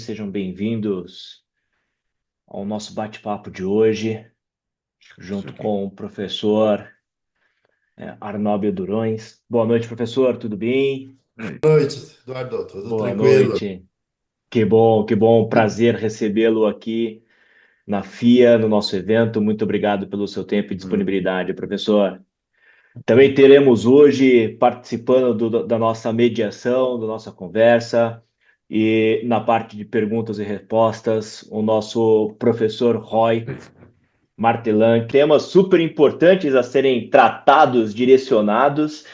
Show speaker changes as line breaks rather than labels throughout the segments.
sejam bem-vindos ao nosso bate-papo de hoje, junto com o professor Arnóbio Durões. Boa noite, professor, tudo bem?
Boa noite, Eduardo, tudo
Boa
tranquilo?
noite. Que bom, prazer recebê-lo aqui na FIA, no nosso evento. Muito obrigado pelo seu tempo e disponibilidade, professor. Também teremos hoje, participando da nossa mediação, da nossa conversa, e na parte de perguntas e respostas, o nosso professor Roy Martelan. Temas super importantes a serem tratados, direcionados,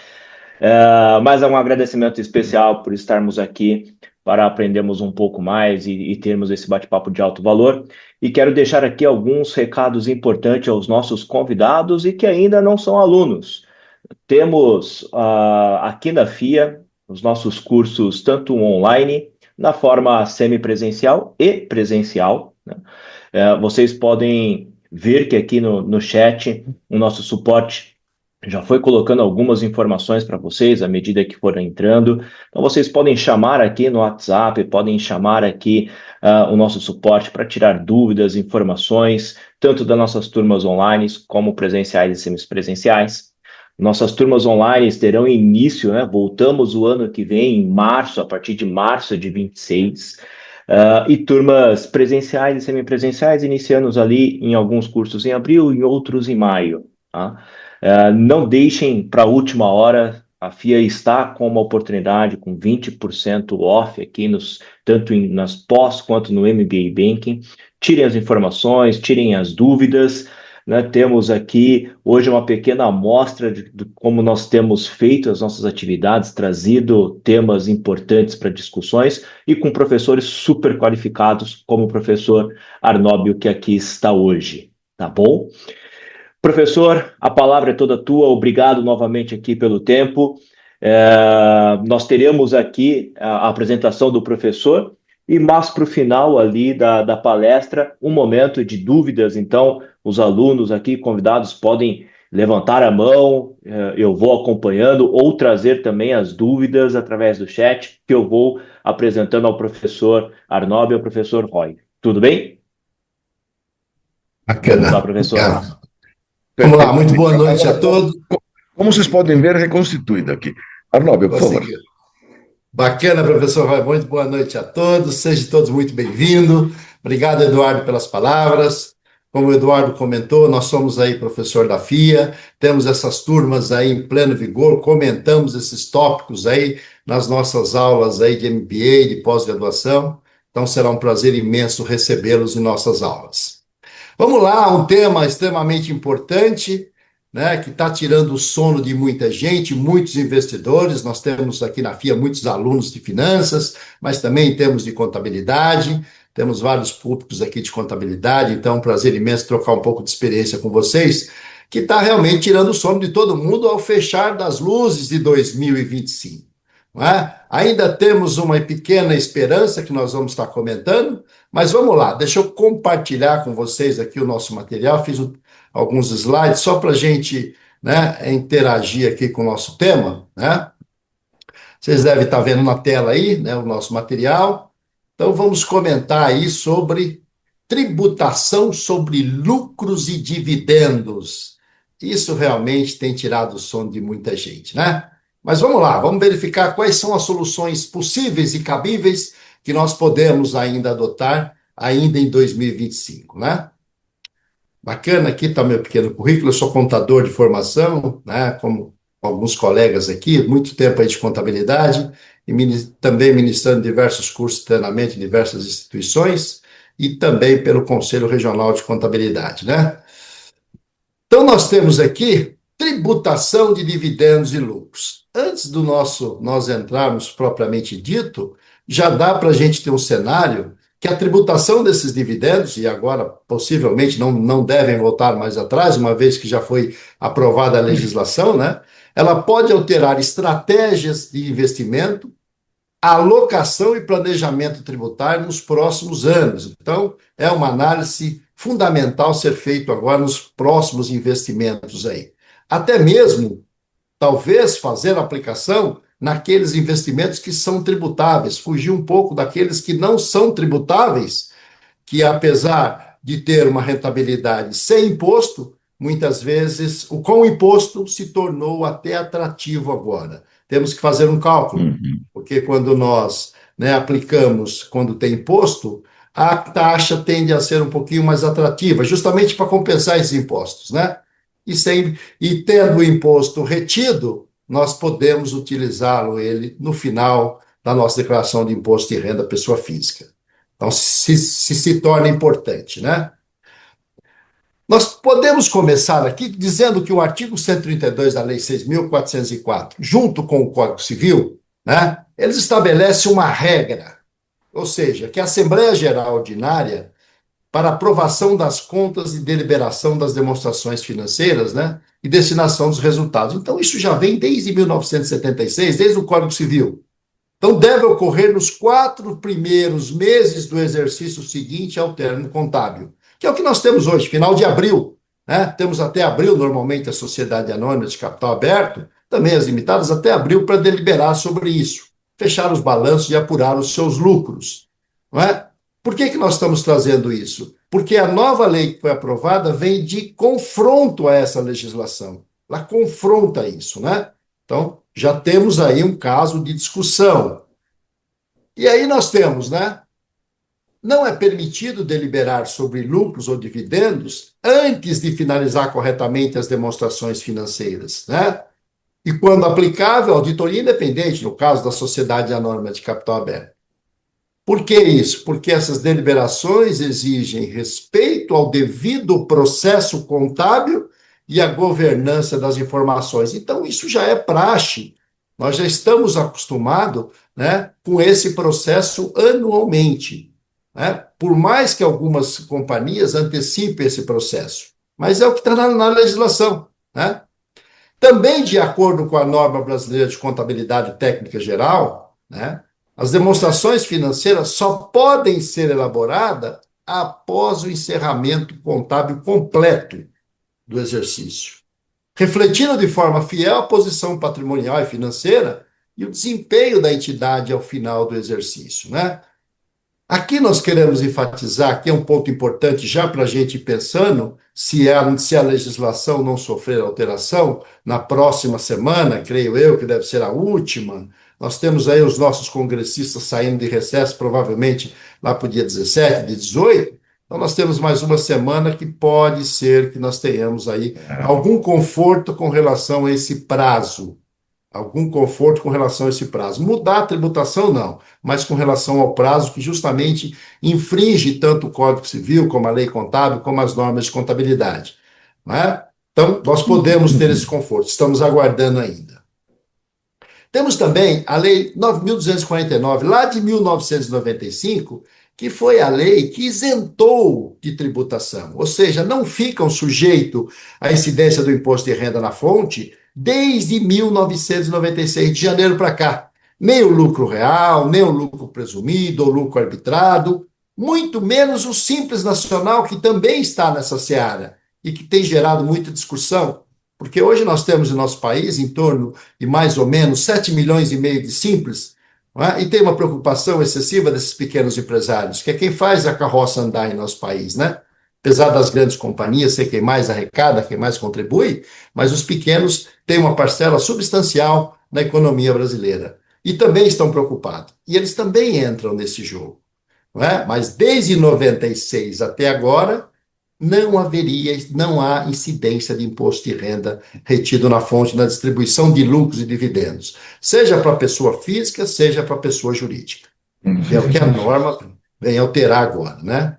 mas é um agradecimento especial por estarmos aqui para aprendermos um pouco mais e termos esse bate-papo de alto valor. E quero deixar aqui alguns recados importantes aos nossos convidados e que ainda não são alunos. Temos aqui na FIA os nossos cursos tanto online, na forma semipresencial e presencial, né? Vocês podem ver que aqui no chat o nosso suporte já foi colocando algumas informações para vocês à medida que forem entrando. Então vocês podem chamar aqui no WhatsApp, podem chamar aqui o nosso suporte para tirar dúvidas, informações, tanto das nossas turmas online como presenciais e semipresenciais. Nossas turmas online terão início, né? Voltamos o ano que vem, em março, a partir de março de 26. E turmas presenciais e semipresenciais, iniciamos ali em alguns cursos em abril, em outros em maio. Tá? Não deixem para a última hora, a FIA está com uma oportunidade com 20% off aqui, tanto nas pós quanto no MBA Banking. Tirem as informações, tirem as dúvidas. Né? Temos aqui hoje uma pequena amostra de como nós temos feito as nossas atividades, trazido temas importantes para discussões e com professores super qualificados, como o professor Arnóbio, que aqui está hoje. Tá bom? Professor, a palavra é toda tua. Obrigado novamente aqui pelo tempo. Nós teremos aqui a apresentação do professor e mais para o final ali da palestra, um momento de dúvidas. Então, os alunos aqui convidados podem levantar a mão, eu vou acompanhando, ou trazer também as dúvidas através do chat, que eu vou apresentando ao professor Arnóbio e ao professor Roy. Tudo bem? Vamos lá,
Bacana.
professor.
Vamos lá,
Perfeito.
muito boa noite a todos.
Como vocês podem ver, reconstituído aqui. Arnóbio, por favor.
Conseguiu. Bacana, professor Roy, muito boa noite a todos. Sejam todos muito bem-vindos. Obrigado, Eduardo, pelas palavras. Como o Eduardo comentou, nós somos aí professor da FIA, temos essas turmas aí em pleno vigor, comentamos esses tópicos aí nas nossas aulas aí de MBA, de pós-graduação. Então será um prazer imenso recebê-los em nossas aulas. Vamos lá, um tema extremamente importante, né, que está tirando o sono de muita gente, muitos investidores. Nós temos aqui na FIA muitos alunos de finanças, mas também temos de contabilidade, temos vários públicos aqui de contabilidade, então é um prazer imenso trocar um pouco de experiência com vocês, que está realmente tirando o sono de todo mundo ao fechar das luzes de 2025. Não é? Ainda temos uma pequena esperança que nós vamos estar comentando, mas vamos lá, deixa eu compartilhar com vocês aqui o nosso material, fiz alguns slides só para a gente, né, interagir aqui com o nosso tema, né? Vocês devem estar vendo na tela aí, né, o nosso material. Então vamos comentar aí sobre tributação sobre lucros e dividendos. Isso realmente tem tirado o sono de muita gente, né? Mas vamos lá, vamos verificar quais são as soluções possíveis e cabíveis que nós podemos ainda adotar ainda em 2025, né? Bacana, aqui está meu pequeno currículo, eu sou contador de formação, né, como alguns colegas aqui, muito tempo aí de contabilidade, e também ministrando diversos cursos de treinamento em diversas instituições, e também pelo Conselho Regional de Contabilidade, né? Então, nós temos aqui tributação de dividendos e lucros. Antes do nós entrarmos propriamente dito, já dá para a gente ter um cenário que a tributação desses dividendos, e agora possivelmente não devem voltar mais atrás, uma vez que já foi aprovada a legislação, né? Ela pode alterar estratégias de investimento, alocação e planejamento tributário nos próximos anos. Então, é uma análise fundamental ser feito agora nos próximos investimentos aí. Até mesmo, talvez, fazer a aplicação naqueles investimentos que são tributáveis, fugir um pouco daqueles que não são tributáveis, que apesar de ter uma rentabilidade sem imposto, muitas vezes, com o imposto se tornou até atrativo agora. Temos que fazer um cálculo, porque quando nós, né, aplicamos, quando tem imposto, a taxa tende a ser um pouquinho mais atrativa, justamente para compensar esses impostos, né? E tendo o imposto retido, nós podemos utilizá-lo ele no final da nossa declaração de imposto de renda pessoa física. Então, se torna importante, né? Nós podemos começar aqui dizendo que o artigo 132 da Lei 6.404, junto com o Código Civil, né, eles estabelecem uma regra, ou seja, que a Assembleia Geral Ordinária, para aprovação das contas e deliberação das demonstrações financeiras, né, e destinação dos resultados. Então, isso já vem desde 1976, desde o Código Civil. Então, deve ocorrer nos 4 primeiros meses do exercício seguinte ao término contábil, que é o que nós temos hoje, final de abril, né? Temos até abril, normalmente, a Sociedade Anônima de Capital Aberto, também as limitadas, até abril para deliberar sobre isso, fechar os balanços e apurar os seus lucros, não é? Por que nós estamos trazendo isso? Porque a nova lei que foi aprovada vem de confronto a essa legislação. Ela confronta isso, né? Então, já temos aí um caso de discussão. E aí nós temos, né? Não é permitido deliberar sobre lucros ou dividendos antes de finalizar corretamente as demonstrações financeiras, né? E, quando aplicável, auditoria independente, no caso da Sociedade Anônima de Capital Aberto. Por que isso? Porque essas deliberações exigem respeito ao devido processo contábil e à governança das informações. Então, isso já é praxe. Nós já estamos acostumados, né, com esse processo anualmente, né? Por mais que algumas companhias antecipem esse processo. Mas é o que está na legislação, né? Também, de acordo com a norma brasileira de contabilidade técnica geral, né, as demonstrações financeiras só podem ser elaboradas após o encerramento contábil completo do exercício, refletindo de forma fiel a posição patrimonial e financeira e o desempenho da entidade ao final do exercício, né? Aqui nós queremos enfatizar, que é um ponto importante já para a gente ir pensando, se a legislação não sofrer alteração, na próxima semana, creio eu, que deve ser a última, nós temos aí os nossos congressistas saindo de recesso, provavelmente lá para o dia 17, dia 18, então nós temos mais uma semana que pode ser que nós tenhamos aí algum conforto com relação a esse prazo. Algum conforto com relação a esse prazo. Mudar a tributação, não, mas com relação ao prazo que justamente infringe tanto o Código Civil, como a lei contábil, como as normas de contabilidade. Não é? Então, nós podemos ter esse conforto, estamos aguardando ainda. Temos também a Lei 9.249, lá de 1995, que foi a lei que isentou de tributação, ou seja, não ficam sujeitos à incidência do imposto de renda na fonte desde 1996, de janeiro para cá. Nem o lucro real, nem o lucro presumido, ou lucro arbitrado, muito menos o Simples Nacional, que também está nessa seara e que tem gerado muita discussão, porque hoje nós temos no nosso país em torno de mais ou menos 7,5 milhões de Simples, não é? E tem uma preocupação excessiva desses pequenos empresários, que é quem faz a carroça andar em nosso país, né? Apesar das grandes companhias ser quem mais arrecada, quem mais contribui, mas os pequenos têm uma parcela substancial na economia brasileira. E também estão preocupados. E eles também entram nesse jogo, não é? Mas desde 96 até agora, não há incidência de imposto de renda retido na fonte na distribuição de lucros e dividendos, seja para pessoa física, seja para pessoa jurídica. É o que a norma vem alterar agora, né?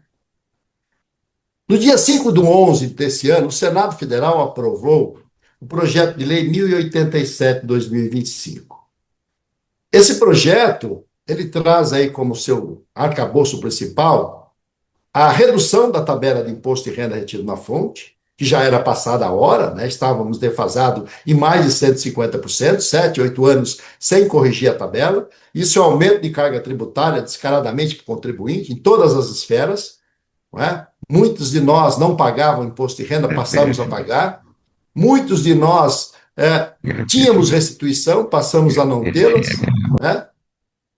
No dia 5/11 desse ano, o Senado Federal aprovou o projeto de lei 1087/2025. Esse projeto, ele traz aí como seu arcabouço principal a redução da tabela de imposto de renda retido na fonte, que já era passada a hora, né? Estávamos defasados em mais de 150%, 7, 8 anos sem corrigir a tabela. Isso é aumento de carga tributária descaradamente para o contribuinte em todas as esferas, não é? Muitos de nós não pagavam imposto de renda, passamos a pagar. Muitos de nós Tínhamos restituição, passamos a não tê-las, né?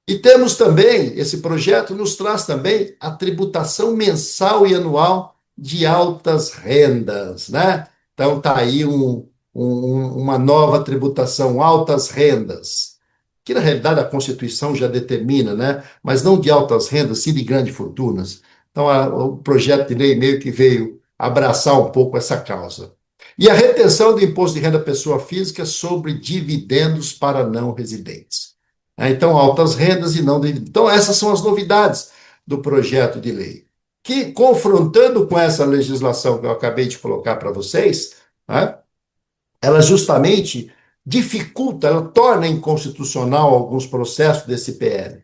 E temos também, esse projeto nos traz também a tributação mensal e anual de altas rendas, né? Então está aí uma nova tributação, altas rendas, que na realidade a Constituição já determina, né? Mas não de altas rendas, sim de grandes fortunas. Então o projeto de lei meio que veio abraçar um pouco essa causa. E a retenção do imposto de renda pessoa física sobre dividendos para não residentes. Então, altas rendas e não dividendos. Então, essas são as novidades do projeto de lei, que, confrontando com essa legislação que eu acabei de colocar para vocês, né, ela justamente dificulta, ela torna inconstitucional alguns processos desse PL.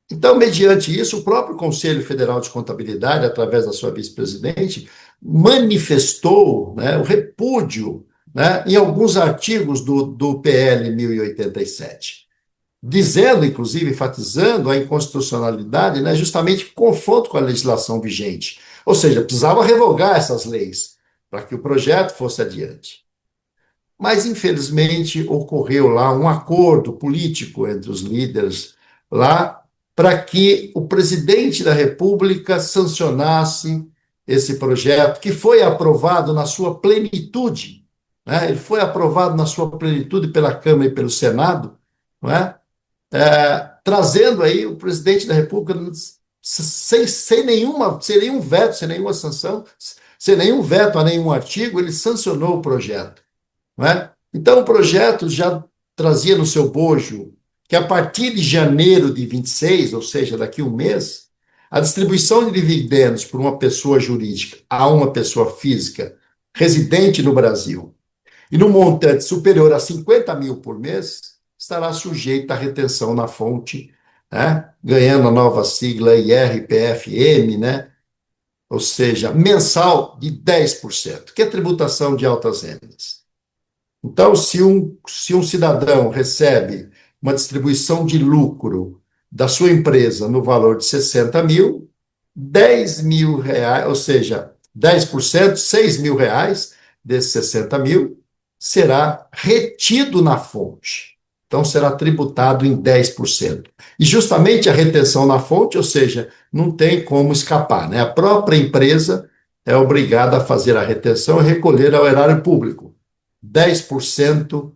Então, mediante isso, o próprio Conselho Federal de Contabilidade, através da sua vice-presidente, manifestou, né, o repúdio, né, em alguns artigos do PL 1087, dizendo, inclusive, enfatizando a inconstitucionalidade, né, justamente em confronto com a legislação vigente. Ou seja, precisava revogar essas leis para que o projeto fosse adiante. Mas, infelizmente, ocorreu lá um acordo político entre os líderes lá para que o presidente da República sancionasse esse projeto, que foi aprovado na sua plenitude, né? Ele foi aprovado na sua plenitude pela Câmara e pelo Senado, não é? Trazendo aí o presidente da República sem nenhum veto, sem nenhuma sanção, sem nenhum veto a nenhum artigo, ele sancionou o projeto. Não é? Então, o projeto já trazia no seu bojo que, a partir de janeiro de 26, ou seja, daqui a um mês, a distribuição de dividendos por uma pessoa jurídica a uma pessoa física residente no Brasil e no montante superior a 50 mil por mês, estará sujeita à retenção na fonte, né? Ganhando a nova sigla IRPFM, né? Ou seja, mensal de 10%, que é tributação de altas rendas. Então, se um cidadão recebe uma distribuição de lucro da sua empresa no valor de 60 mil, 10 mil reais, ou seja, 10%, 6 mil reais desses 60 mil, será retido na fonte. Então, será tributado em 10%. E justamente a retenção na fonte, ou seja, não tem como escapar, né? A própria empresa é obrigada a fazer a retenção e recolher ao erário público 10%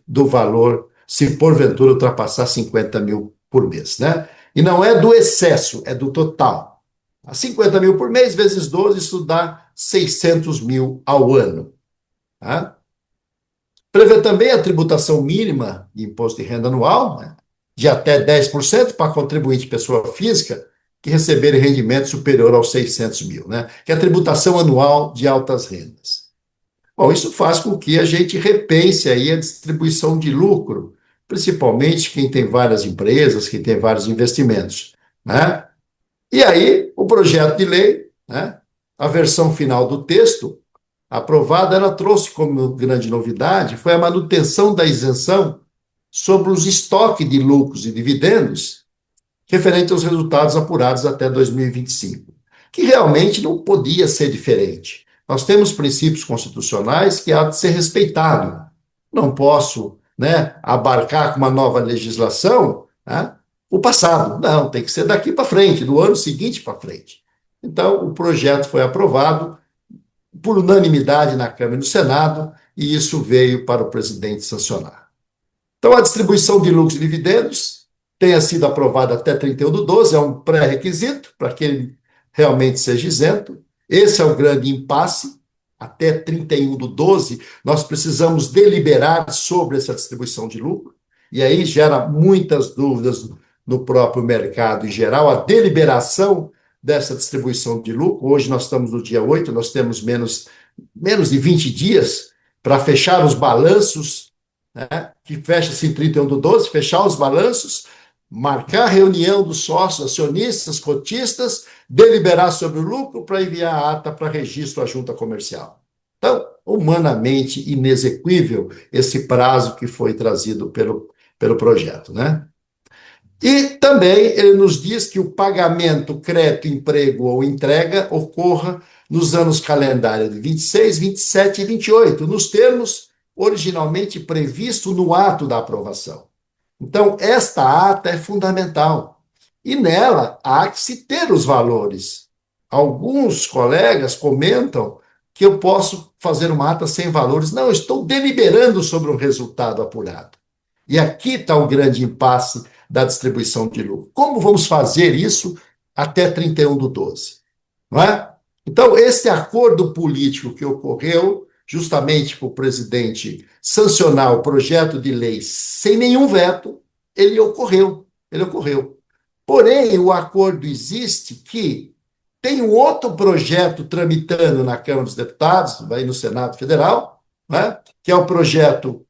do valor, se porventura ultrapassar 50 mil por mês, né? E não é do excesso, é do total. 50 mil por mês, vezes 12, isso dá 600 mil ao ano. Tá? Prevê também a tributação mínima de imposto de renda anual, né, de até 10% para contribuinte pessoa física que receberem rendimento superior aos 600 mil, né, que é a tributação anual de altas rendas. Bom, isso faz com que a gente repense aí a distribuição de lucro, principalmente quem tem várias empresas, quem tem vários investimentos, né? E aí, o projeto de lei, né, a versão final do texto aprovada, ela trouxe como grande novidade, foi a manutenção da isenção sobre os estoques de lucros e dividendos referente aos resultados apurados até 2025, que realmente não podia ser diferente. Nós temos princípios constitucionais que há de ser respeitado. Não posso, né, abarcar com uma nova legislação, né, o passado. Não, tem que ser daqui para frente, do ano seguinte para frente. Então, o projeto foi aprovado por unanimidade na Câmara e no Senado, e isso veio para o presidente sancionar. Então, a distribuição de lucros e dividendos tenha sido aprovada até 31/12, é um pré-requisito para que ele realmente seja isento. Esse é o grande impasse. Até 31/12, nós precisamos deliberar sobre essa distribuição de lucro, e aí gera muitas dúvidas no próprio mercado em geral, a deliberação dessa distribuição de lucro. Hoje nós estamos no dia 8, nós temos menos de 20 dias para fechar os balanços, né, que fecha-se em 31/12, fechar os balanços, marcar a reunião dos sócios, acionistas, cotistas, deliberar sobre o lucro para enviar a ata para registro à junta comercial. Então, humanamente inexequível esse prazo que foi trazido pelo projeto, né? E também ele nos diz que o pagamento, crédito, emprego ou entrega ocorra nos anos calendários de 26, 27 e 28, nos termos originalmente previsto no ato da aprovação. Então, esta ata é fundamental. E nela há que se ter os valores. Alguns colegas comentam que eu posso fazer uma ata sem valores. Não, eu estou deliberando sobre um resultado apurado. E aqui está o grande impasse da distribuição de lucro. Como vamos fazer isso até 31/12? Não é? Então, esse acordo político que ocorreu, justamente para o presidente sancionar o projeto de lei sem nenhum veto, ele ocorreu. Ele ocorreu. Porém, o acordo existe que tem um outro projeto tramitando na Câmara dos Deputados, vai no Senado Federal, né, que é o projeto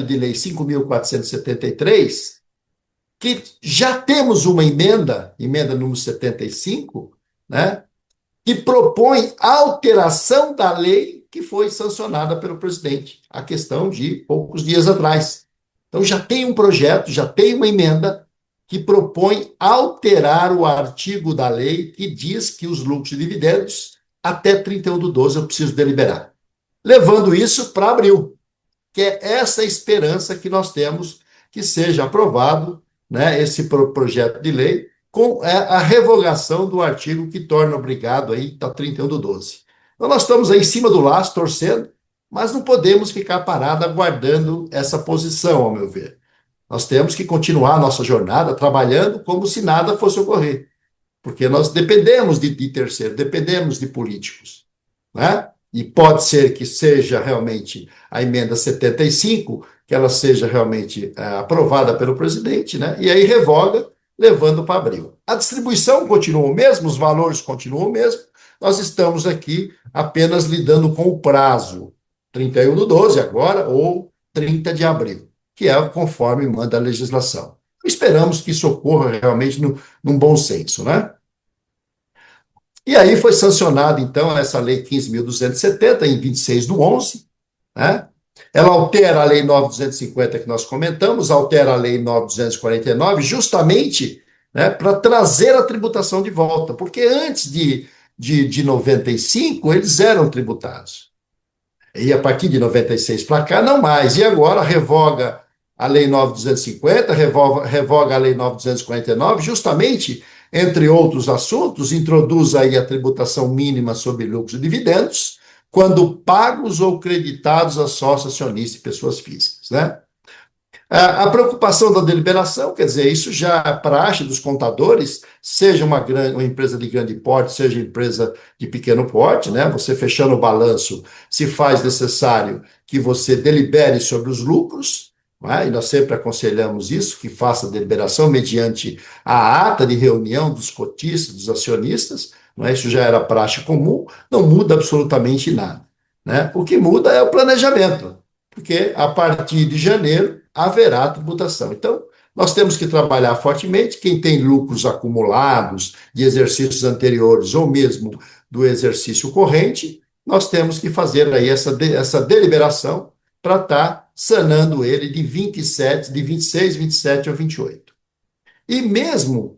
de lei 5.473, que já temos uma emenda número 75, né, que propõe alteração da lei que foi sancionada pelo presidente, a questão de poucos dias atrás. Então, já tem um projeto, já tem uma emenda que propõe alterar o artigo da lei que diz que os lucros e dividendos, até 31/12, eu preciso deliberar. Levando isso para abril, que é essa esperança que nós temos que seja aprovado, né, esse projeto de lei, com a revogação do artigo que torna obrigado aí, está 31/12. Então, nós estamos aí em cima do laço, torcendo, mas não podemos ficar parados aguardando essa posição, ao meu ver. Nós temos que continuar a nossa jornada trabalhando como se nada fosse ocorrer, porque nós dependemos de terceiro, dependemos de políticos, né? E pode ser que seja realmente a emenda 75, que ela seja realmente aprovada pelo presidente, né? E aí revoga, levando para abril. A distribuição continua o mesmo, os valores continuam o mesmo, nós estamos aqui apenas lidando com o prazo, 31/12 agora, ou 30 de abril, que é conforme manda a legislação. Esperamos que isso ocorra realmente num bom senso, né? E aí foi sancionada, então, essa lei 15.270, em 26/11, né? Ela altera a lei 9.250 que nós comentamos, altera a lei 9.249, justamente, né, para trazer a tributação de volta, porque antes de 95, eles eram tributados. E a partir de 96 para cá, não mais. E agora revoga a Lei 9.250, revoga a Lei 9.249, justamente, entre outros assuntos, introduz aí a tributação mínima sobre lucros e dividendos, quando pagos ou creditados a sócio acionista e pessoas físicas, né? A preocupação da deliberação, quer dizer, isso já é praxe dos contadores, seja uma empresa de grande porte, seja empresa de pequeno porte, né? Você fechando o balanço, se faz necessário que você delibere sobre os lucros, né? E nós sempre aconselhamos isso, que faça a deliberação mediante a ata de reunião dos cotistas, dos acionistas, né? Isso já era praxe comum, não muda absolutamente nada, né? O que muda é o planejamento, porque a partir de janeiro haverá tributação. Então, nós temos que trabalhar fortemente. Quem tem lucros acumulados de exercícios anteriores ou mesmo do exercício corrente, nós temos que fazer aí essa deliberação para estar sanando ele de 26, 27 ou 28. E mesmo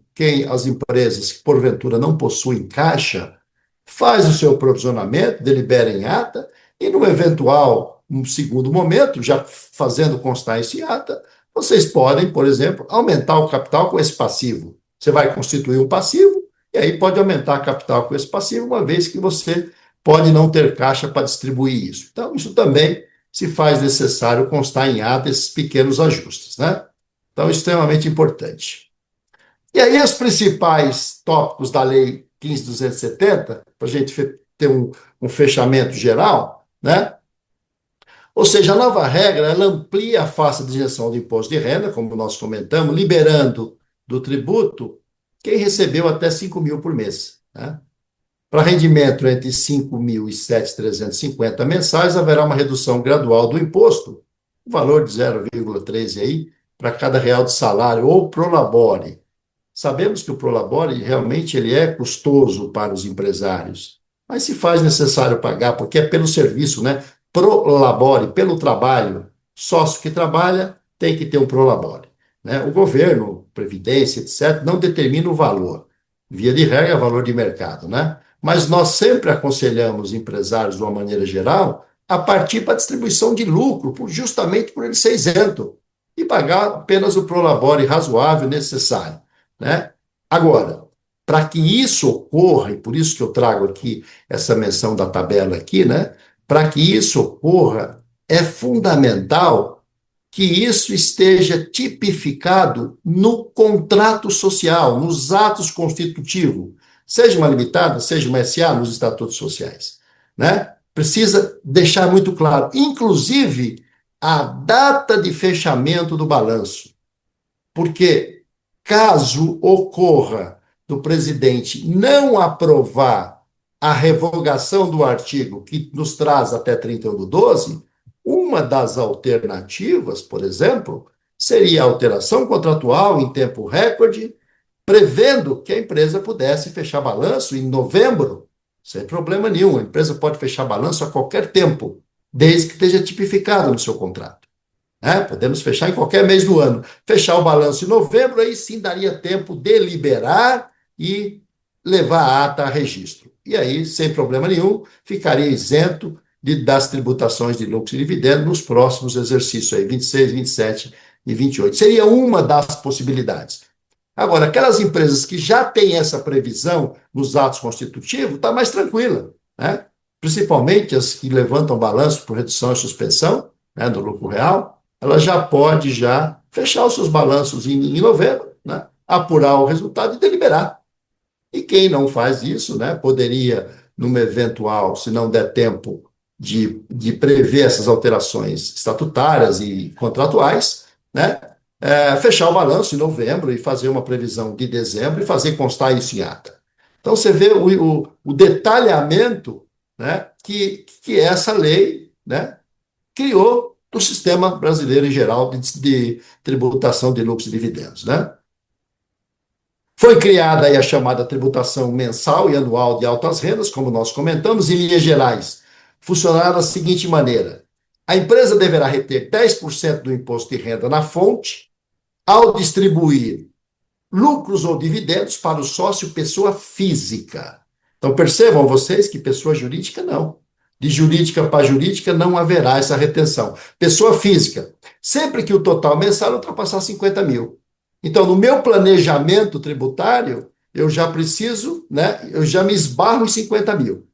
as empresas que porventura não possuem caixa, faz o seu provisionamento, delibera em ata, e no eventual, um segundo momento, já fazendo constar esse ata, vocês podem, por exemplo, aumentar o capital com esse passivo. Você vai constituir um passivo, e aí pode aumentar o capital com esse passivo, uma vez que você pode não ter caixa para distribuir isso. Então, isso também se faz necessário constar em ata esses pequenos ajustes, né? Então, extremamente importante. E aí, os principais tópicos da Lei 15.270, para a gente ter um fechamento geral, né? Ou seja, a nova regra, ela amplia a faixa de isenção do imposto de renda, como nós comentamos, liberando do tributo quem recebeu até 5 mil por mês, né? Para rendimento entre 5 mil e 7.350 mensais, haverá uma redução gradual do imposto, o valor de 0,13 aí, para cada real de salário ou prolabore. Sabemos que o prolabore realmente ele é custoso para os empresários, mas se faz necessário pagar, porque é pelo serviço, né? Prolabore, pelo trabalho. Sócio que trabalha tem que ter um prolabore, né? O governo, Previdência, etc., não determina o valor. Via de regra, é valor de mercado, né? Mas nós sempre aconselhamos empresários, de uma maneira geral, a partir para distribuição de lucro, justamente por ele ser isento, e pagar apenas o prolabore razoável necessário, né? Agora, para que isso ocorra, e por isso que eu trago aqui essa menção da tabela aqui, né? Para que isso ocorra, é fundamental que isso esteja tipificado no contrato social, nos atos constitutivos, seja uma limitada, seja uma SA, nos estatutos sociais, né? Precisa deixar muito claro, inclusive a data de fechamento do balanço, porque caso ocorra do presidente não aprovar a revogação do artigo que nos traz até 31/12, uma das alternativas, por exemplo, seria a alteração contratual em tempo recorde, prevendo que a empresa pudesse fechar balanço em novembro, sem problema nenhum. A empresa pode fechar balanço a qualquer tempo, desde que esteja tipificado no seu contrato. Podemos fechar em qualquer mês do ano. Fechar o balanço em novembro, aí sim daria tempo de liberar e levar a ata a registro. E aí, sem problema nenhum, ficaria isento das tributações de lucros e dividendos nos próximos exercícios, aí, 26, 27 e 28. Seria uma das possibilidades. Agora, aquelas empresas que já têm essa previsão nos atos constitutivos, está mais tranquila, né? Principalmente as que levantam balanço por redução e suspensão, né, do lucro real, ela já pode fechar os seus balanços em novembro, né, apurar o resultado e deliberar. E quem não faz isso, né, poderia, numa eventual, se não der tempo de prever essas alterações estatutárias e contratuais, né, fechar o balanço em novembro e fazer uma previsão de dezembro e fazer constar isso em ata. Então, você vê o detalhamento, né, que essa lei, né, criou do sistema brasileiro em geral de tributação de lucros e dividendos, né? Foi criada aí a chamada tributação mensal e anual de altas rendas, como nós comentamos, em linhas gerais. Funcionará da seguinte maneira: a empresa deverá reter 10% do imposto de renda na fonte ao distribuir lucros ou dividendos para o sócio pessoa física. Então, percebam vocês que pessoa jurídica não. De jurídica para jurídica não haverá essa retenção. Pessoa física, sempre que o total mensal ultrapassar 50 mil. Então, no meu planejamento tributário, eu já preciso, né, eu já me esbarro em 50 mil.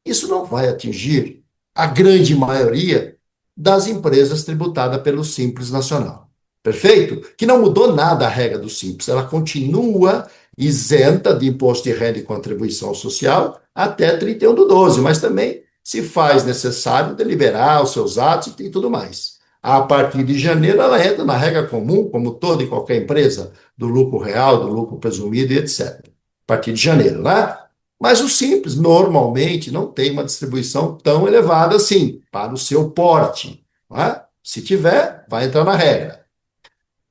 Isso não vai atingir a grande maioria das empresas tributadas pelo Simples Nacional. Perfeito? Que não mudou nada a regra do Simples. Ela continua isenta de imposto de renda e contribuição social até 31/12, mas também se faz necessário deliberar os seus atos e tudo mais. A partir de janeiro, ela entra na regra comum, como toda e qualquer empresa, do lucro real, do lucro presumido e etc. A partir de janeiro, né? Mas o Simples, normalmente, não tem uma distribuição tão elevada assim, para o seu porte. Né? Se tiver, vai entrar na regra.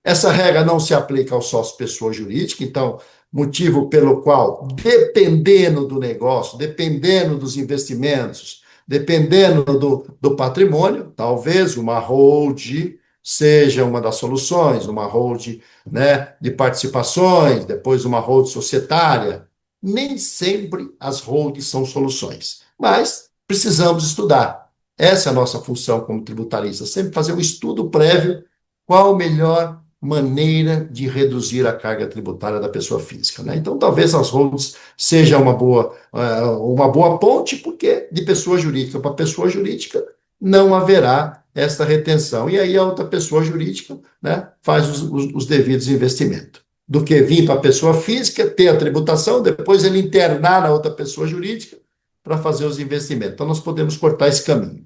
Essa regra não se aplica ao sócio pessoa jurídica, então, motivo pelo qual, dependendo do negócio, dependendo dos investimentos, dependendo do patrimônio, talvez uma hold seja uma das soluções, uma hold, né, de participações, depois uma hold societária. Nem sempre as holds são soluções, mas precisamos estudar. Essa é a nossa função como tributarista, sempre fazer um estudo prévio, qual a melhor maneira de reduzir a carga tributária da pessoa física, né? Então, talvez as holds seja uma boa ponte, porque de pessoa jurídica para pessoa jurídica não haverá esta retenção. E aí a outra pessoa jurídica, né, faz os devidos investimentos. Do que vir para a pessoa física, ter a tributação, depois ele internar na outra pessoa jurídica para fazer os investimentos. Então, nós podemos cortar esse caminho.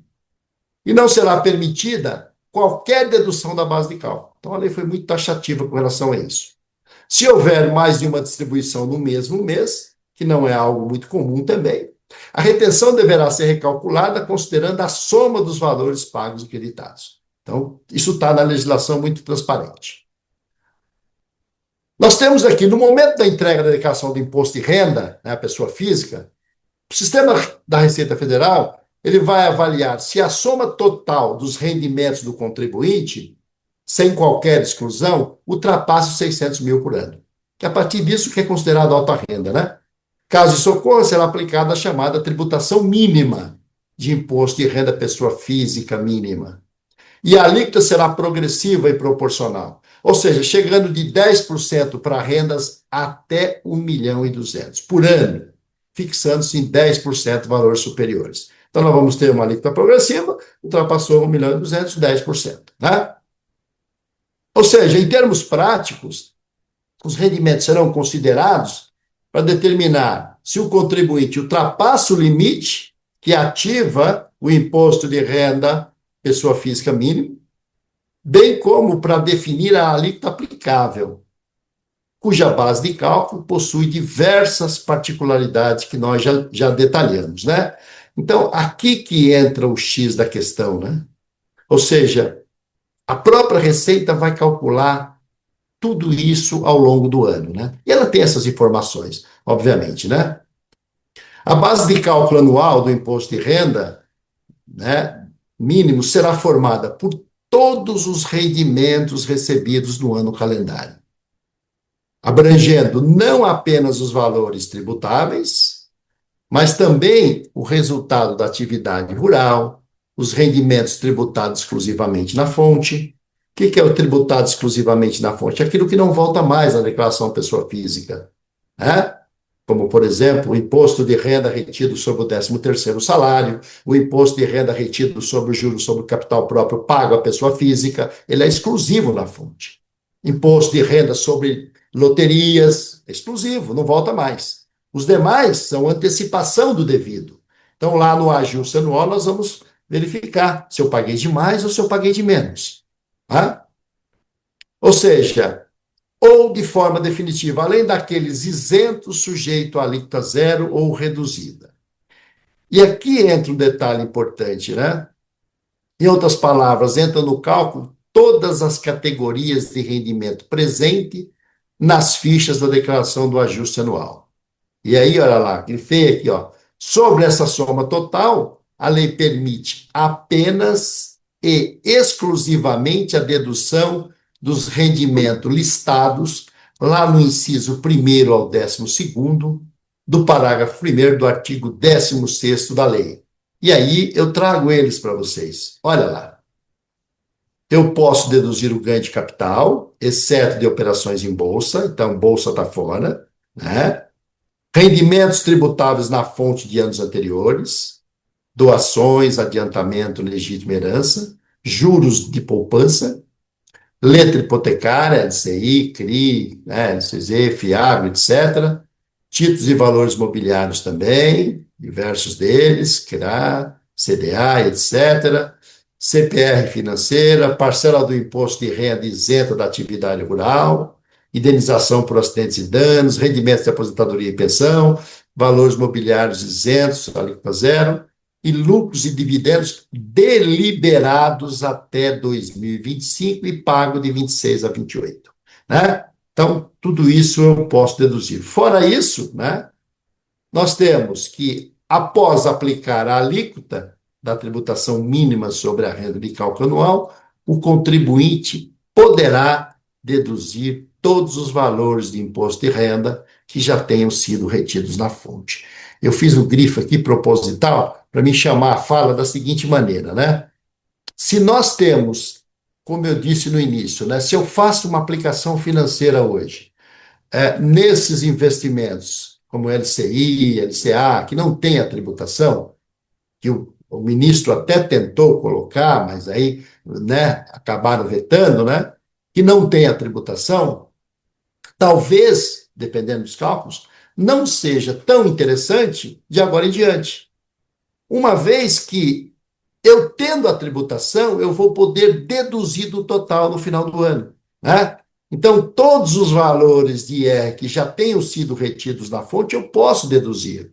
E não será permitida qualquer dedução da base de cálculo. Então, a lei foi muito taxativa com relação a isso. Se houver mais de uma distribuição no mesmo mês, que não é algo muito comum também, a retenção deverá ser recalculada considerando a soma dos valores pagos e creditados. Então, isso está na legislação muito transparente. Nós temos aqui, no momento da entrega da declaração do imposto de renda, né, a pessoa física, o sistema da Receita Federal, ele vai avaliar se a soma total dos rendimentos do contribuinte, sem qualquer exclusão, ultrapassa os 600 mil por ano. Que a partir disso que é considerado alta renda, né? Caso isso ocorra, será aplicada a chamada tributação mínima de imposto de renda pessoa física mínima. E a alíquota será progressiva e proporcional. Ou seja, chegando de 10% para rendas até 1.200.000 por ano, fixando-se em 10% valores superiores. Então, nós vamos ter uma alíquota progressiva, ultrapassou 1.200.000, 10%. Né? Ou seja, em termos práticos, os rendimentos serão considerados para determinar se o contribuinte ultrapassa o limite que ativa o imposto de renda pessoa física mínima, bem como para definir a alíquota aplicável, cuja base de cálculo possui diversas particularidades que nós já detalhamos, né? Então, aqui que entra o X da questão, né? Ou seja, a própria Receita vai calcular tudo isso ao longo do ano, né? E ela tem essas informações, obviamente, né? A base de cálculo anual do imposto de renda, né, mínimo será formada por todos os rendimentos recebidos no ano calendário, abrangendo não apenas os valores tributáveis, mas também o resultado da atividade rural, os rendimentos tributados exclusivamente na fonte. O que é o tributado exclusivamente na fonte? Aquilo que não volta mais na declaração pessoa física, né? Como, por exemplo, o imposto de renda retido sobre o 13º salário, o imposto de renda retido sobre o juros sobre o capital próprio pago à pessoa física, ele é exclusivo na fonte. Imposto de renda sobre loterias, exclusivo, não volta mais. Os demais são antecipação do devido. Então, lá no ajuste anual, nós vamos verificar se eu paguei de mais ou se eu paguei de menos. Tá? Ou seja, ou de forma definitiva, além daqueles isentos sujeito à alíquota zero ou reduzida. E aqui entra um detalhe importante, né? Em outras palavras, entra no cálculo todas as categorias de rendimento presente nas fichas da declaração do ajuste anual. E aí, olha lá, grifei aqui, ó. Sobre essa soma total, a lei permite apenas e exclusivamente a dedução dos rendimentos listados lá no inciso 1º ao 12º do parágrafo 1º do artigo 16º da lei. E aí eu trago eles para vocês. Olha lá. Eu posso deduzir o ganho de capital, exceto de operações em bolsa, então bolsa está fora, né? Rendimentos tributáveis na fonte de anos anteriores, doações, adiantamento, legítima herança, juros de poupança, letra hipotecária, LCI, CRI, né, LCZ, FIAGRO, etc. Títulos e valores mobiliários também, diversos deles, CRA, CDA, etc. CPR financeira, parcela do imposto de renda isenta da atividade rural, indenização por acidentes e danos, rendimentos de aposentadoria e pensão, valores mobiliários isentos, alíquota zero, e lucros e dividendos deliberados até 2025 e pago de 26 a 28, né? Então, tudo isso eu posso deduzir. Fora isso, né, nós temos que, após aplicar a alíquota da tributação mínima sobre a renda de cálculo anual, o contribuinte poderá deduzir todos os valores de imposto de renda que já tenham sido retidos na fonte. Eu fiz um grifo aqui proposital para me chamar a fala da seguinte maneira, né? Se nós temos, como eu disse no início, né, se eu faço uma aplicação financeira hoje, nesses investimentos, como LCI, LCA, que não tem a tributação, que o ministro até tentou colocar, mas aí, né, acabaram vetando, né, que não tem a tributação, talvez, dependendo dos cálculos, não seja tão interessante de agora em diante. Uma vez que eu tendo a tributação, eu vou poder deduzir do total no final do ano, né? Então, todos os valores de IR que já tenham sido retidos na fonte, eu posso deduzir.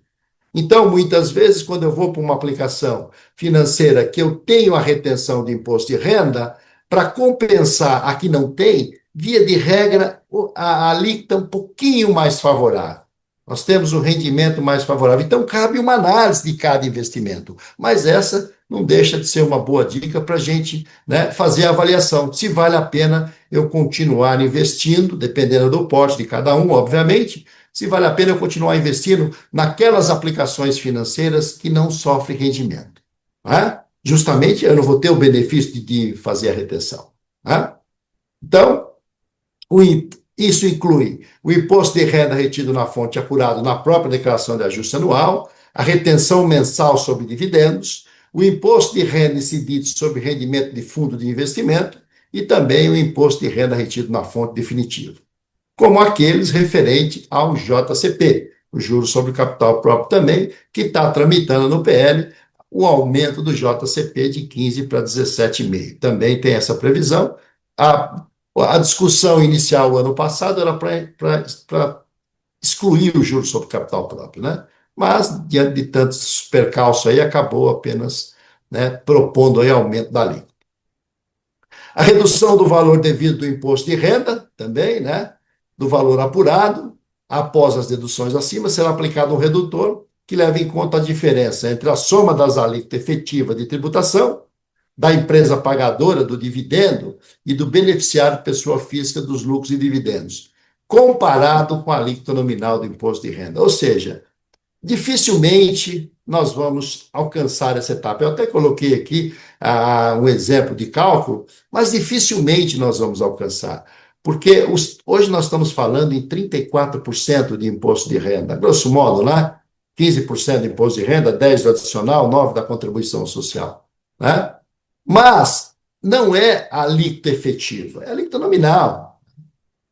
Então, muitas vezes, quando eu vou para uma aplicação financeira que eu tenho a retenção de imposto de renda, para compensar a que não tem, via de regra, a alíquota é um pouquinho mais favorável. Nós temos um rendimento mais favorável. Então, cabe uma análise de cada investimento. Mas essa não deixa de ser uma boa dica para a gente, né, fazer a avaliação. Se vale a pena eu continuar investindo, dependendo do porte de cada um, obviamente, se vale a pena eu continuar investindo naquelas aplicações financeiras que não sofrem rendimento. né? Justamente eu não vou ter o benefício de fazer a retenção, né? Então, isso inclui o imposto de renda retido na fonte apurado na própria declaração de ajuste anual, a retenção mensal sobre dividendos, o imposto de renda incidido sobre rendimento de fundo de investimento e também o imposto de renda retido na fonte definitiva, como aqueles referentes ao JCP, o juros sobre o capital próprio também, que está tramitando no PL o aumento do JCP de 15 para 17,5. Também tem essa previsão. A discussão inicial ano passado era para excluir o juros sobre capital próprio, né? Mas, diante de tantos percalços aí, acabou apenas, né, propondo aí aumento da alíquota. A redução do valor devido do imposto de renda, também, né? Do valor apurado, após as deduções acima, será aplicado um redutor que leva em conta a diferença entre a soma das alíquotas efetivas de tributação da empresa pagadora do dividendo e do beneficiário pessoa física dos lucros e dividendos, comparado com a alíquota nominal do imposto de renda. Ou seja, dificilmente nós vamos alcançar essa etapa. Eu até coloquei aqui um exemplo de cálculo, mas dificilmente nós vamos alcançar, porque hoje nós estamos falando em 34% de imposto de renda, grosso modo, né? 15% de imposto de renda, 10% do adicional, 9% da contribuição social, né? Mas não é a alíquota efetiva, é a alíquota nominal.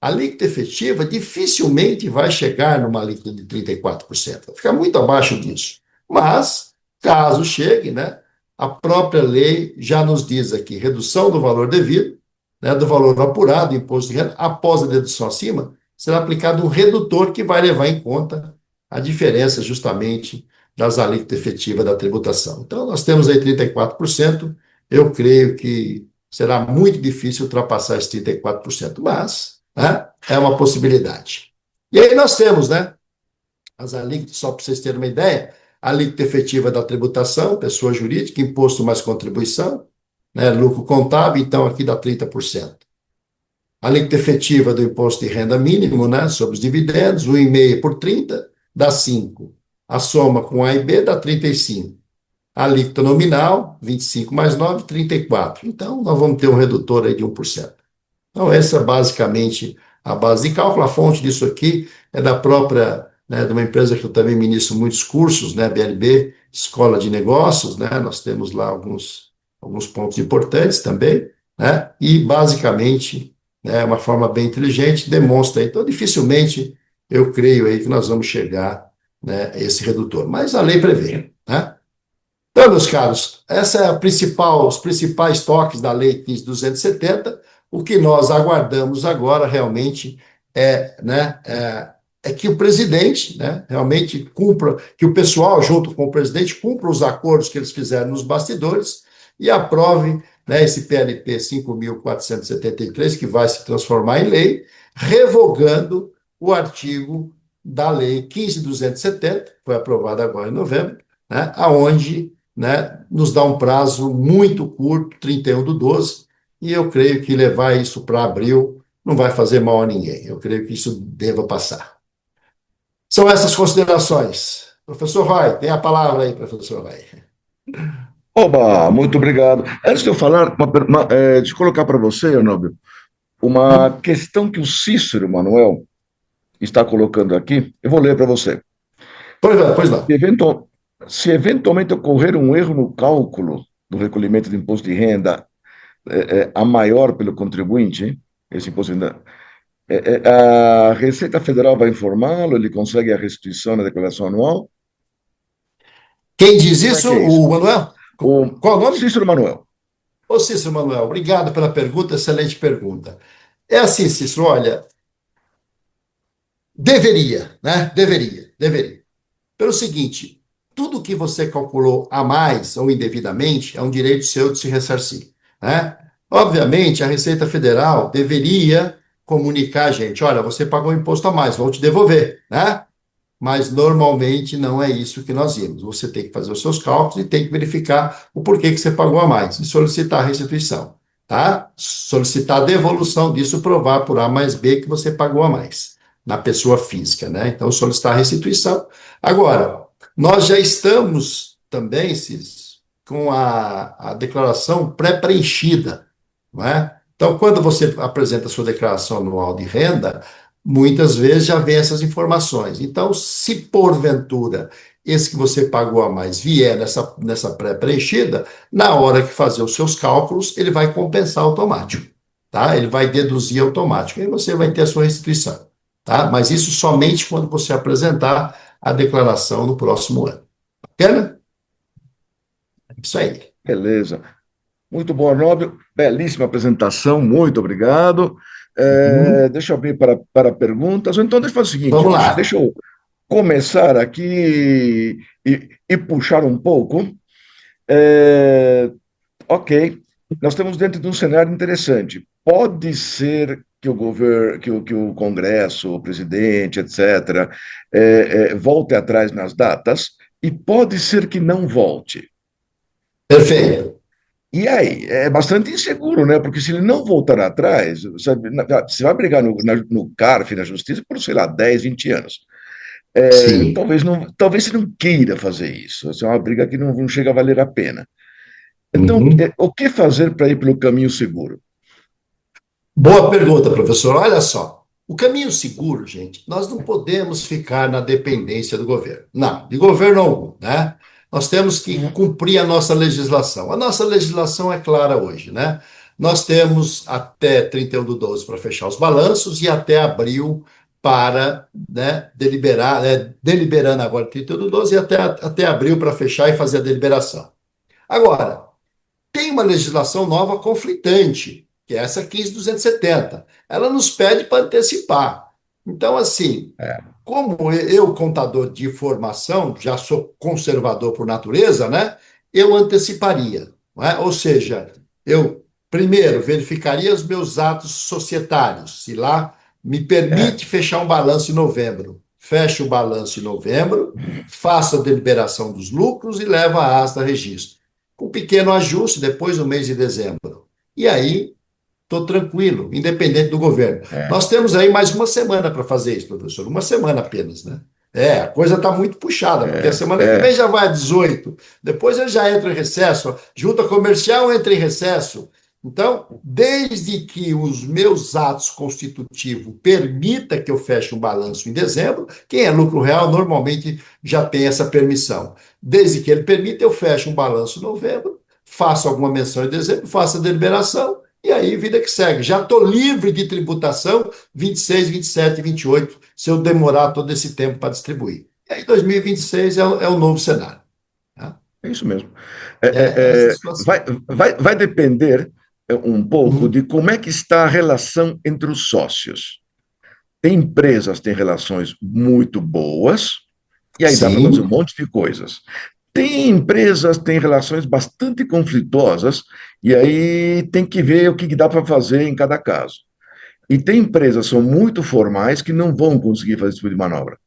A alíquota efetiva dificilmente vai chegar numa alíquota de 34%, vai ficar muito abaixo disso. Mas, caso chegue, né, a própria lei já nos diz aqui, redução do valor devido, né, do valor apurado do imposto de renda, após a dedução acima, será aplicado um redutor que vai levar em conta a diferença justamente das alíquotas efetivas da tributação. Então, nós temos aí 34%, eu creio que será muito difícil ultrapassar esses 34%, mas, né, é uma possibilidade. E aí nós temos, né, as alíquotas, só para vocês terem uma ideia, a alíquota efetiva da tributação, pessoa jurídica, imposto mais contribuição, né, lucro contábil, então aqui dá 30%. A alíquota efetiva do imposto de renda mínimo, né, sobre os dividendos, 1,5 por 30, dá 5. A soma com A e B dá 35. A alíquota nominal, 25 mais 9, 34. Então, nós vamos ter um redutor aí de 1%. Então, essa é basicamente a base de cálculo. A fonte disso aqui é da própria, né, de uma empresa que eu também ministro muitos cursos, né, BLB, Escola de Negócios, né, nós temos lá alguns pontos importantes também, né, e basicamente, né, uma forma bem inteligente, demonstra. Então, dificilmente eu creio aí que nós vamos chegar, né, a esse redutor. Mas a lei prevê, né? Então, meus caros, essa é os principais toques da Lei 15.270. O que nós aguardamos agora realmente né, é que o presidente, né, realmente cumpra, que o pessoal, junto com o presidente, cumpra os acordos que eles fizeram nos bastidores e aprove, né, esse PLP 5.473, que vai se transformar em lei, revogando o artigo da Lei 15.270, que foi aprovada agora em novembro, né, aonde, né, nos dá um prazo muito curto, 31/12, e eu creio que levar isso para abril não vai fazer mal a ninguém. Eu creio que isso deva passar. São essas considerações. Professor Roy, tem a palavra aí, professor Roy.
Oba, muito obrigado. Antes de eu falar, de colocar para você, Arnaldo, uma questão que o Cícero Manuel está colocando aqui, eu vou ler para você.
Pois não.
Se eventualmente ocorrer um erro no cálculo do recolhimento de imposto de renda a maior pelo contribuinte, esse imposto de renda, a Receita Federal vai informá-lo, ele consegue a restituição na declaração anual?
Quem diz isso? O Manuel? Qual o nome?
Cícero Manuel.
Ô, Cícero Manuel, obrigado pela pergunta, excelente pergunta. É assim, Cícero, olha, deveria, né? Deveria. Pelo seguinte, tudo que você calculou a mais ou indevidamente é um direito seu de se ressarcir, né? Obviamente, a Receita Federal deveria comunicar a gente, olha, você pagou imposto a mais, vou te devolver, né? Mas normalmente não é isso que nós vimos. Você tem que fazer os seus cálculos e tem que verificar o porquê que você pagou a mais e solicitar a restituição, tá? Solicitar a devolução disso, provar por A mais B que você pagou a mais na pessoa física, né? Então, solicitar a restituição. Agora, nós já estamos também, com a declaração pré-preenchida, não é? Então, quando você apresenta a sua declaração anual de renda, muitas vezes já vem essas informações. Então, se porventura esse que você pagou a mais vier nessa pré-preenchida, na hora que fazer os seus cálculos, ele vai compensar automático, tá? Ele vai deduzir automático, e você vai ter a sua restituição, tá? Mas isso somente quando você apresentar a declaração no próximo ano. Bacana? Isso aí.
Beleza. Muito bom, Arnaldo. Belíssima apresentação, muito obrigado.
Uhum.
Deixa eu abrir para perguntas. Então, deixa eu fazer o seguinte:
Vamos
deixa
lá.
eu começar aqui e puxar um pouco. É, ok, nós estamos dentro de um cenário interessante. Pode ser que o governo, que o Congresso, o presidente, etc., volte atrás nas datas, e pode ser que não volte.
Perfeito.
E aí, é bastante inseguro, né? Porque se ele não voltar atrás, sabe, você vai brigar no CARF, na justiça, por, sei lá, 10, 20 anos.
Sim.
Talvez você não queira fazer isso. Essa é uma briga que não chega a valer a pena. Então,
Uhum.
o que fazer para ir pelo caminho seguro?
Boa pergunta, professor. Olha só. O caminho seguro, gente, nós não podemos ficar na dependência do governo. Não, de governo algum, né? Nós temos que
Uhum.
cumprir a nossa legislação. A nossa legislação é clara hoje, né? Nós temos até 31/12 para fechar os balanços e até abril para, né, deliberar, deliberando agora 31/12 e até abril para fechar e fazer a deliberação. Agora, tem uma legislação nova conflitante, que é essa 15.270. Ela nos pede para antecipar. Então, assim,
É,
como eu, contador de formação, já sou conservador por natureza, né? Eu anteciparia, não é? Ou seja, eu primeiro verificaria os meus atos societários, se lá me
é,
permite fechar um balanço em novembro. Fecho o balanço em novembro, faço a deliberação dos lucros e levo a asta a registro. Com um pequeno ajuste depois do mês de dezembro. E aí estou tranquilo, independente do governo.
é,
Nós temos aí mais uma semana para fazer isso, professor. Uma semana apenas, né? A coisa está muito puxada, porque a
é,
semana que vem
é,
já vai a 18, depois ele já entra em recesso, junta comercial entra em recesso. Então, desde que os meus atos constitutivos permita que eu feche um balanço em dezembro, quem é lucro real normalmente já tem essa permissão. Desde que ele permita, eu fecho um balanço em novembro, faço alguma menção em dezembro, faço a deliberação e aí, vida que segue. Já estou livre de tributação 26, 27 e 28, se eu demorar todo esse tempo para distribuir. E aí, 2026 é o novo cenário. Tá?
é isso mesmo.
É essa a situação.
Vai depender um pouco de
Uhum.
como é que está a relação entre os sócios. Tem empresas que têm relações muito boas, e aí dá para fazer um
Sim,
monte de coisas. Tem empresas que têm relações bastante conflituosas, e aí tem que ver o que dá para fazer em cada caso. E tem empresas que são muito formais que não vão conseguir fazer esse tipo de manobra.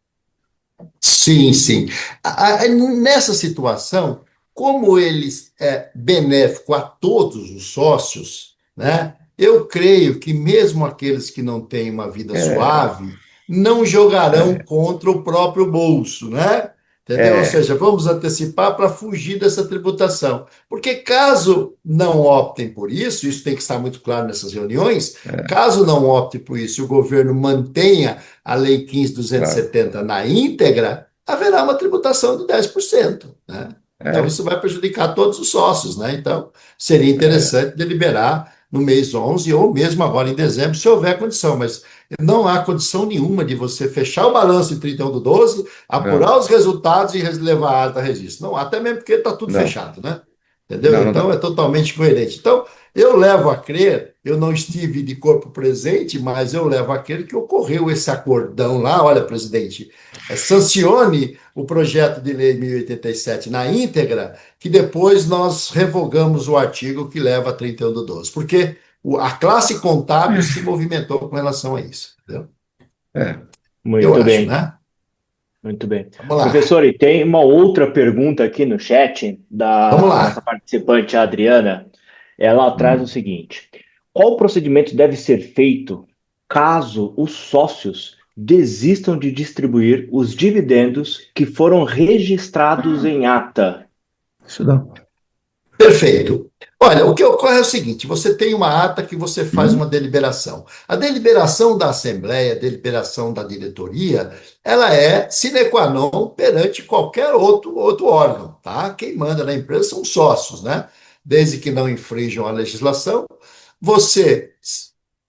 sim, sim. Nessa situação, como ele é benéfico a todos os sócios, né? Eu creio que mesmo aqueles que não têm uma vida
É,
suave não jogarão
é,
contra o próprio bolso, né? Entendeu? Ou
é,
seja, vamos antecipar para fugir dessa tributação. Porque caso não optem por isso tem que estar muito claro nessas reuniões,
é,
caso não opte por isso e o governo mantenha a Lei
claro.
15.270 na íntegra, haverá uma tributação de 10%, né? Então,
É,
isso vai prejudicar todos os sócios, né? Então, seria
é,
interessante deliberar no mês 11 ou mesmo agora em dezembro, se houver condição, mas não há condição nenhuma de você fechar o balanço em 31/12,
não,
apurar os resultados e levar a ata a registro. Não, até mesmo porque está tudo
não,
fechado, né? Entendeu?
não, não
Então,
dá.
é totalmente coerente. Então, eu levo a crer, eu não estive de corpo presente, mas eu levo a crer que ocorreu esse acordão lá. Olha, presidente, sancione o projeto de lei 1087 na íntegra, que depois nós revogamos o artigo que leva a 31/12, porque a classe contábil se movimentou com relação a isso, entendeu?
É,
Eu
Muito
acho,
bem,
né?
muito bem.
Vamos lá,
Professor, e tem uma outra pergunta aqui no chat
vamos
da nossa
lá.
participante, a Adriana. Ela traz o
hum,
seguinte: qual procedimento deve ser feito caso os sócios desistam de distribuir os dividendos que foram registrados em ata?
isso dá.
Perfeito. Olha, o que ocorre é o seguinte: você tem uma ata que você faz uma deliberação. A deliberação da Assembleia, a deliberação da diretoria, ela é sine qua non perante qualquer outro órgão, tá? Quem manda na empresa são os sócios, né? Desde que não infringam a legislação. Você,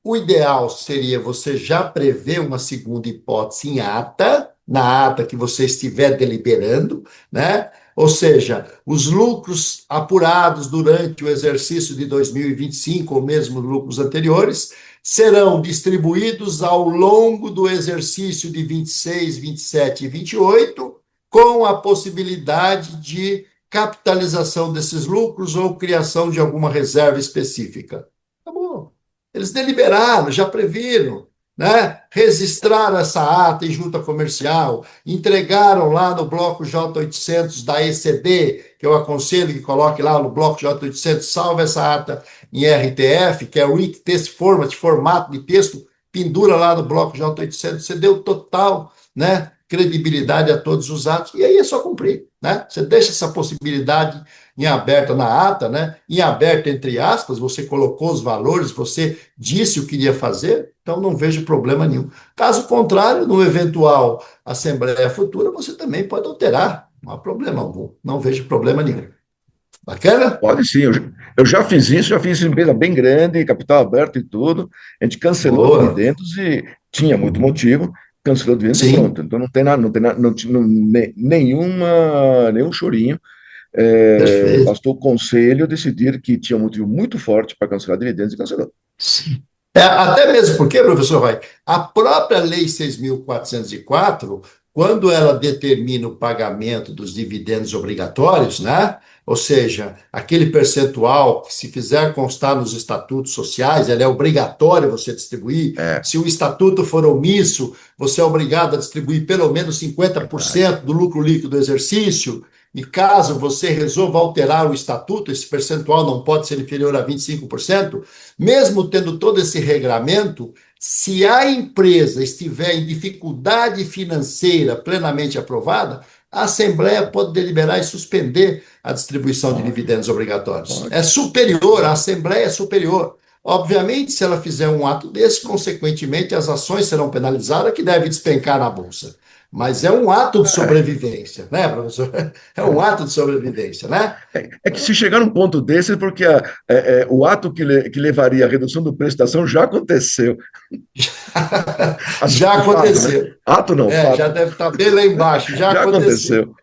o ideal seria você já prever uma segunda hipótese em ata, na ata que você estiver deliberando, né? Ou seja, os lucros apurados durante o exercício de 2025, ou mesmo lucros anteriores, serão distribuídos ao longo do exercício de 26, 27 e 28, com a possibilidade de capitalização desses lucros ou criação de alguma reserva específica. Tá bom. Eles deliberaram, já previram, né? Registraram essa ata em junta comercial, entregaram lá no bloco J800 da ECD, que eu aconselho que coloque lá no bloco J800, salve essa ata em RTF, que é o Wiki Text Format, formato de texto, pendura lá no bloco J800, você deu total, né, credibilidade a todos os atos, e aí é só cumprir, né? Você deixa essa possibilidade em aberto na ata, né? Em aberto entre aspas, você colocou os valores, você disse o que iria fazer, então não vejo problema nenhum. Caso contrário, no eventual Assembleia Futura, você também pode alterar, não há problema algum, não vejo problema nenhum. Bacana?
Pode sim, eu já fiz isso, já fiz isso em empresa bem grande, capital aberto e tudo. A gente cancelou
Boa.
dividendos e tinha muito motivo, cancelou dividendos e
Sim,
pronto. Então não tem nada, não tem nada, nenhum chorinho.
perfeito.
Bastou o conselho decidir que tinha um motivo muito forte para cancelar dividendos e cancelou.
Sim. Até mesmo porque, professor Roy, a própria Lei 6.404, quando ela determina o pagamento dos dividendos obrigatórios, né? Ou seja, aquele percentual que, se fizer constar nos estatutos sociais, ele é obrigatório você distribuir.
É
Se o estatuto for omisso, você é obrigado a distribuir pelo menos
verdade.
50% do lucro líquido do exercício. E caso você resolva alterar o estatuto, esse percentual não pode ser inferior a 25%. Mesmo tendo todo esse regramento, se a empresa estiver em dificuldade financeira plenamente aprovada, a Assembleia pode deliberar e suspender a distribuição de
Pode,
dividendos obrigatórios.
pode.
É superior, a Assembleia é superior. Obviamente, se ela fizer um ato desse, consequentemente, as ações serão penalizadas, que deve despencar na Bolsa. Mas é um ato de
É,
sobrevivência, né, professor? É um ato de sobrevivência, né?
é que se chegar num ponto desse, é porque o ato que levaria à redução do preço da ação já aconteceu.
Já
O fato, né?
aconteceu.
Ato não,
Já
fato.
deve estar bem lá embaixo, já
Já
aconteceu.
aconteceu.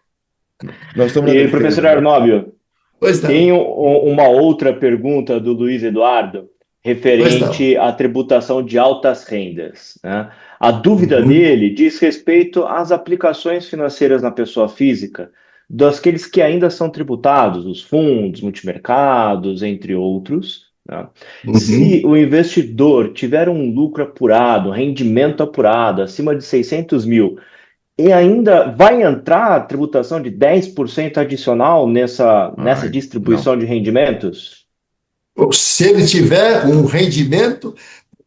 Nós estamos na
E, professor
defesa, né?
Arnóbio,
Pois
tem
não,
uma outra pergunta do Luiz Eduardo
pois não.
referente à tributação de altas rendas, né? A dúvida
Uhum.
dele diz respeito às aplicações financeiras na pessoa física, daqueles que ainda são tributados, os fundos, multimercados, entre outros, né? Se
Uhum.
o investidor tiver um lucro apurado, um rendimento apurado, acima de 600 mil, e ainda vai entrar a tributação de 10% adicional nessa
Ai, não.
distribuição de rendimentos?
Se ele tiver um rendimento,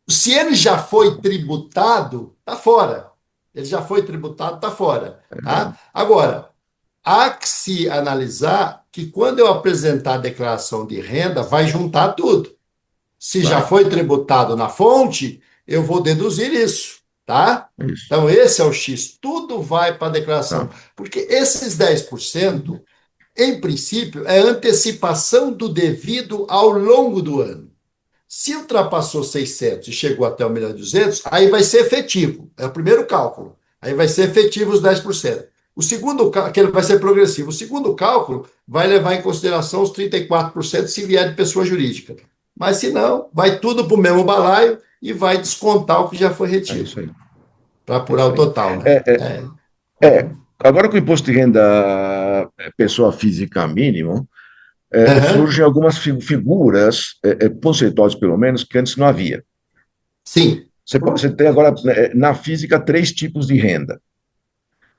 se ele já foi tributado, está fora. Ele já foi tributado, está fora. Tá? Agora, há que se analisar que quando eu apresentar a declaração de renda, vai juntar tudo. Se já
Vai,
foi tributado na fonte, eu vou deduzir isso, tá?
é isso.
Então, esse é o X. Tudo vai para a declaração.
Tá,
Porque esses 10%, em princípio, é antecipação do devido ao longo do ano. Se ultrapassou 600 e chegou até 1.200.000, aí vai ser efetivo. É o primeiro cálculo. Aí vai ser efetivo os 10%. O segundo, que ele vai ser progressivo. O segundo cálculo vai levar em consideração os 34% se vier de pessoa jurídica. Mas se não, vai tudo para o mesmo balaio e vai descontar o que já foi
é
retido,
isso aí.
para
É
apurar
isso
o
aí.
total, né?
É, é, agora com o imposto de renda pessoa física mínimo,
Uhum.
surgem algumas figuras, conceituais pelo menos, que antes não havia.
Sim.
Você tem agora, na física, três tipos de renda.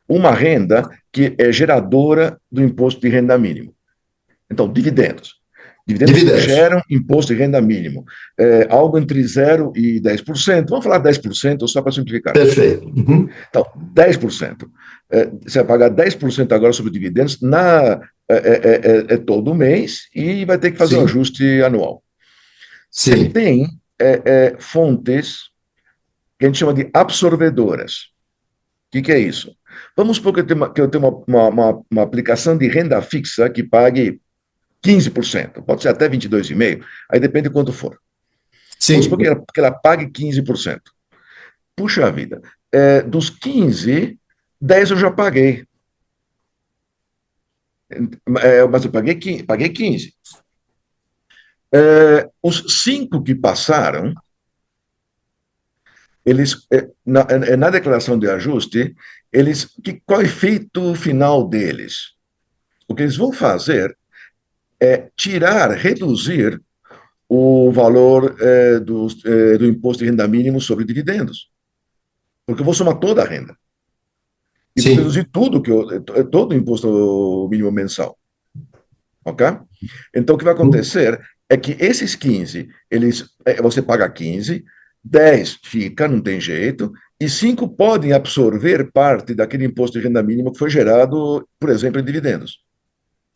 Uma renda que é geradora do imposto de renda mínimo. Então, dividendos. Dividendos
Dividendos.
geram imposto de renda mínimo. Algo entre 0% e 10%. Vamos falar 10% só para simplificar.
Perfeito. Uhum.
Então, 10%. Você vai pagar 10% agora sobre dividendos. é todo mês e vai ter que fazer um
Sim,
ajuste anual. Você
sim,
tem fontes que a gente chama de absorvedoras. O que é isso? Vamos supor que eu tenho uma aplicação de renda fixa que pague 15%, pode ser até 22,5%, aí depende de quanto for. Vamos supor
sim.
que ela pague 15%. Puxa vida, dos 15, 10 eu já paguei. Mas eu paguei 15. Os 5 que passaram, eles, na declaração de ajuste, qual é o efeito final deles? O que eles vão fazer é reduzir o valor do imposto de renda mínimo sobre dividendos. Porque eu vou somar toda a renda. E vou
Sim.
reduzir todo o imposto mínimo mensal. Ok? Então, o que vai acontecer é que esses 15, você paga 15, 10 fica, não tem jeito, e 5 podem absorver parte daquele imposto de renda mínima que foi gerado, por exemplo, em dividendos.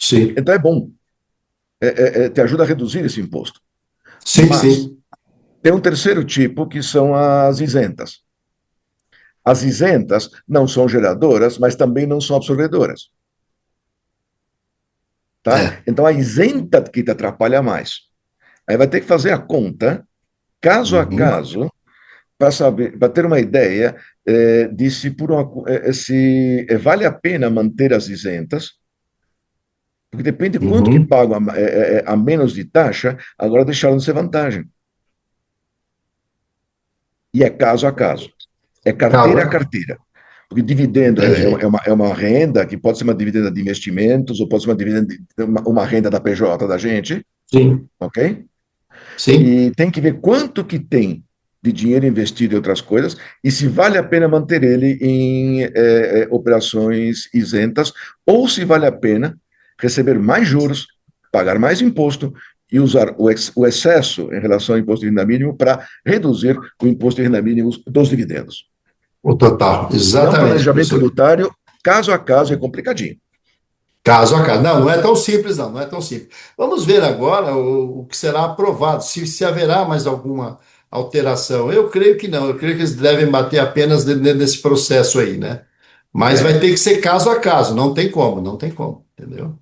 Sim,
Então, é bom, te ajuda a reduzir esse imposto.
sim,
Mas
sim.
tem um terceiro tipo, que são as isentas. As isentas não são geradoras, mas também não são absorvedoras. Tá?
É.
Então, a isenta que te atrapalha mais. Aí vai ter que fazer a conta, caso a
Uhum,
caso, para saber, para ter uma ideia de se vale a pena manter as isentas, porque depende de quanto que
uhum.
pagam a menos de taxa, agora deixaram de ser vantagem. E é caso a caso. É carteira a
Calma,
carteira. Porque dividendo
entendi.
é uma renda que pode ser uma dividenda de investimentos, ou pode ser uma renda da PJ da gente,
Sim,
ok?
sim.
E tem que ver quanto que tem de dinheiro investido em outras coisas e se vale a pena manter ele em operações isentas ou se vale a pena receber mais juros, pagar mais imposto e usar o excesso em relação ao imposto de renda mínimo para reduzir o imposto de renda mínimo dos dividendos.
O total,
Então, um
exatamente,
planejamento
professor.
tributário, caso a caso, é complicadinho.
Caso a caso. Não, não é tão simples, não, não é tão simples. Vamos ver agora o que será aprovado, se haverá mais alguma alteração. Eu creio que não, eu creio que eles devem bater apenas nesse processo aí, né? Mas vai
É,
ter que ser caso a caso, não tem como, não tem como, entendeu?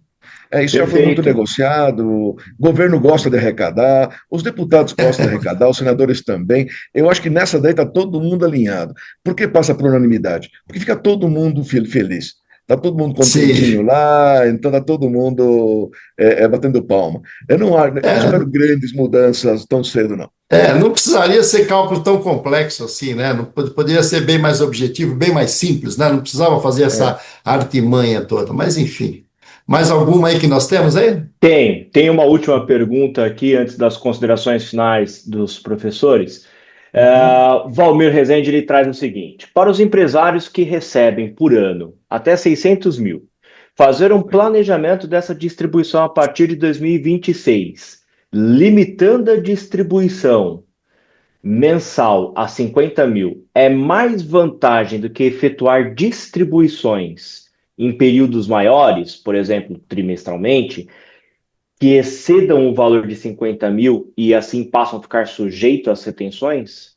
Isso já foi muito
Perfeito.
negociado. O governo gosta de arrecadar, os deputados gostam de arrecadar, os senadores também. Eu acho que nessa daí está todo mundo alinhado. Por que passa por unanimidade? Porque fica todo mundo feliz. Está todo mundo contentinho
Sim.
lá, então está todo mundo batendo palma. Eu não espero
É,
grandes mudanças tão cedo, não.
não precisaria ser cálculo tão complexo assim, né? Não, poderia ser bem mais objetivo, bem mais simples, né? Não precisava fazer
É.
essa artimanha toda, mas enfim. Mais alguma aí que nós temos aí?
Tem uma última pergunta aqui antes das considerações finais dos professores.
Uhum,
Valmir Rezende ele traz o seguinte: para os empresários que recebem por ano até 600 mil, fazer um planejamento dessa distribuição a partir de 2026, limitando a distribuição mensal a 50 mil, é mais vantagem do que efetuar distribuições em períodos maiores, por exemplo, trimestralmente, que excedam o valor de 50 mil e assim passam a ficar sujeitos às retenções?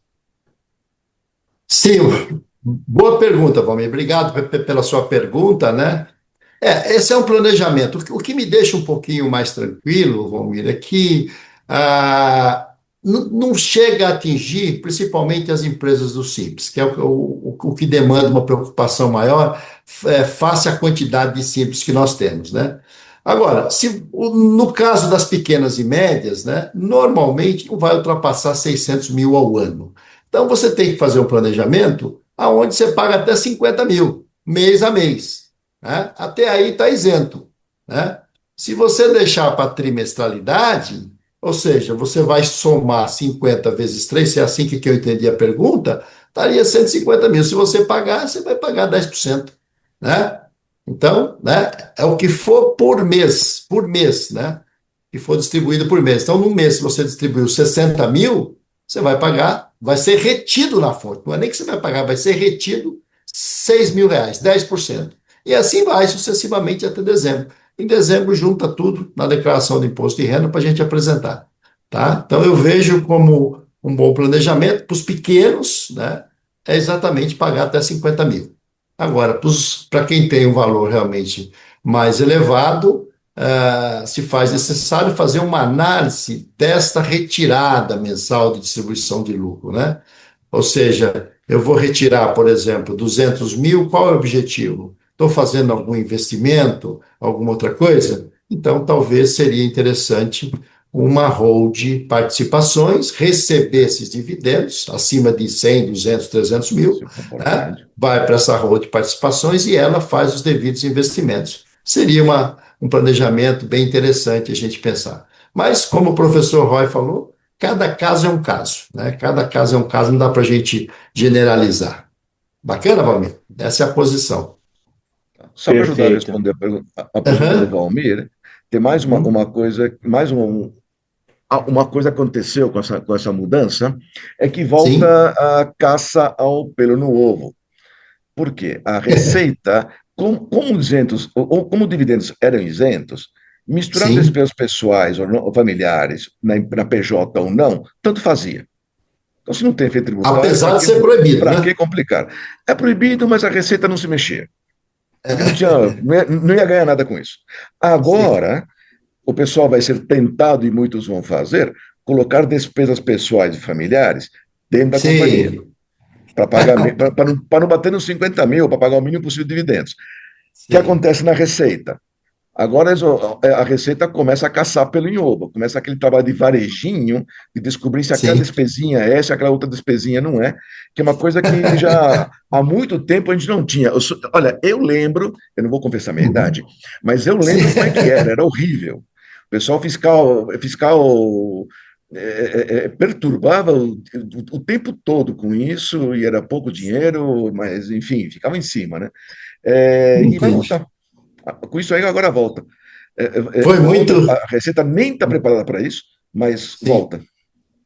sim, boa pergunta, Valmir. Obrigado pela sua pergunta, né? Esse é um planejamento. O que me deixa um pouquinho mais tranquilo, Valmir, é que não chega a atingir principalmente as empresas do Simples, que é o que demanda uma preocupação maior, face à quantidade de Simples que nós temos, né? Agora, no caso das pequenas e médias, né, normalmente não vai ultrapassar 600 mil ao ano. Então, você tem que fazer um planejamento aonde você paga até 50 mil, mês a mês, né? Até aí está isento, né? Se você deixar para trimestralidade, ou seja, você vai somar 50 vezes 3, se é assim que eu entendi a pergunta, estaria 150 mil. Se você pagar, você vai pagar 10%, né? Então, né, é o que for por mês, né? Que for distribuído por mês. Então, no mês, se você distribuiu 60 mil, você vai pagar, vai ser retido na fonte. Não é nem que você vai pagar, vai ser retido 6 mil reais, 10%. E assim vai sucessivamente até dezembro. Em dezembro, junta tudo na declaração de imposto de renda para a gente apresentar. Tá? Então, eu vejo como um bom planejamento para os pequenos, né? É exatamente pagar até 50 mil. Agora, para quem tem um valor realmente mais elevado, se faz necessário fazer uma análise desta retirada mensal de distribuição de lucro, né? Ou seja, eu vou retirar, por exemplo, 200 mil, qual é o objetivo? Estou fazendo algum investimento, alguma outra coisa? Então, talvez seria interessante uma hold participações, receber esses dividendos, acima de 100, 200, 300 mil,
Seu
né?
comportamento.
Vai para essa hold participações e ela faz os devidos investimentos. Seria um planejamento bem interessante a gente pensar. Mas, como o professor Roy falou, cada caso é um caso, né? Cada caso é um caso, não dá para a gente generalizar. Bacana, Valmir? Essa é a posição.
Só para ajudar a
Perfeito.
responder a pergunta do
Aham.
Valmir, tem mais
Uhum.
uma coisa, uma coisa aconteceu com essa mudança, é que
Sim,
volta a caça ao pelo no ovo. Por quê? A receita, como isentos, ou como dividendos eram isentos, misturar
sim.
despesas pessoais ou familiares na PJ ou não, tanto fazia. Então, se não tem efeito tributário,
Apesar de ser proibido,
para que
né?
complicar? É proibido, mas a receita não se mexia. Porque não ia ganhar nada com isso.
Sim,
Agora, o pessoal vai ser tentado, e muitos vão fazer, colocar despesas pessoais e familiares dentro da companhia,
sim,
para não bater nos 50 mil, para pagar o mínimo possível de dividendos. O que
sim,
acontece na Receita? Agora a Receita começa a caçar pelo inhoba, começa aquele trabalho de varejinho, de descobrir se aquela
sim.
despesinha é, se aquela outra despesinha não é, que é uma coisa que já há muito tempo a gente não tinha. Olha, eu lembro, eu não vou confessar a minha
Uhum.
idade, mas eu
Sim.
lembro como é que era horrível. O pessoal fiscal perturbava o tempo todo com isso, e era pouco dinheiro, mas enfim, ficava em cima, né? E vai
Entendi.
voltar. Com isso aí, agora volta.
Foi muito.
Volta, a Receita nem está preparada para isso, mas
Sim.
volta.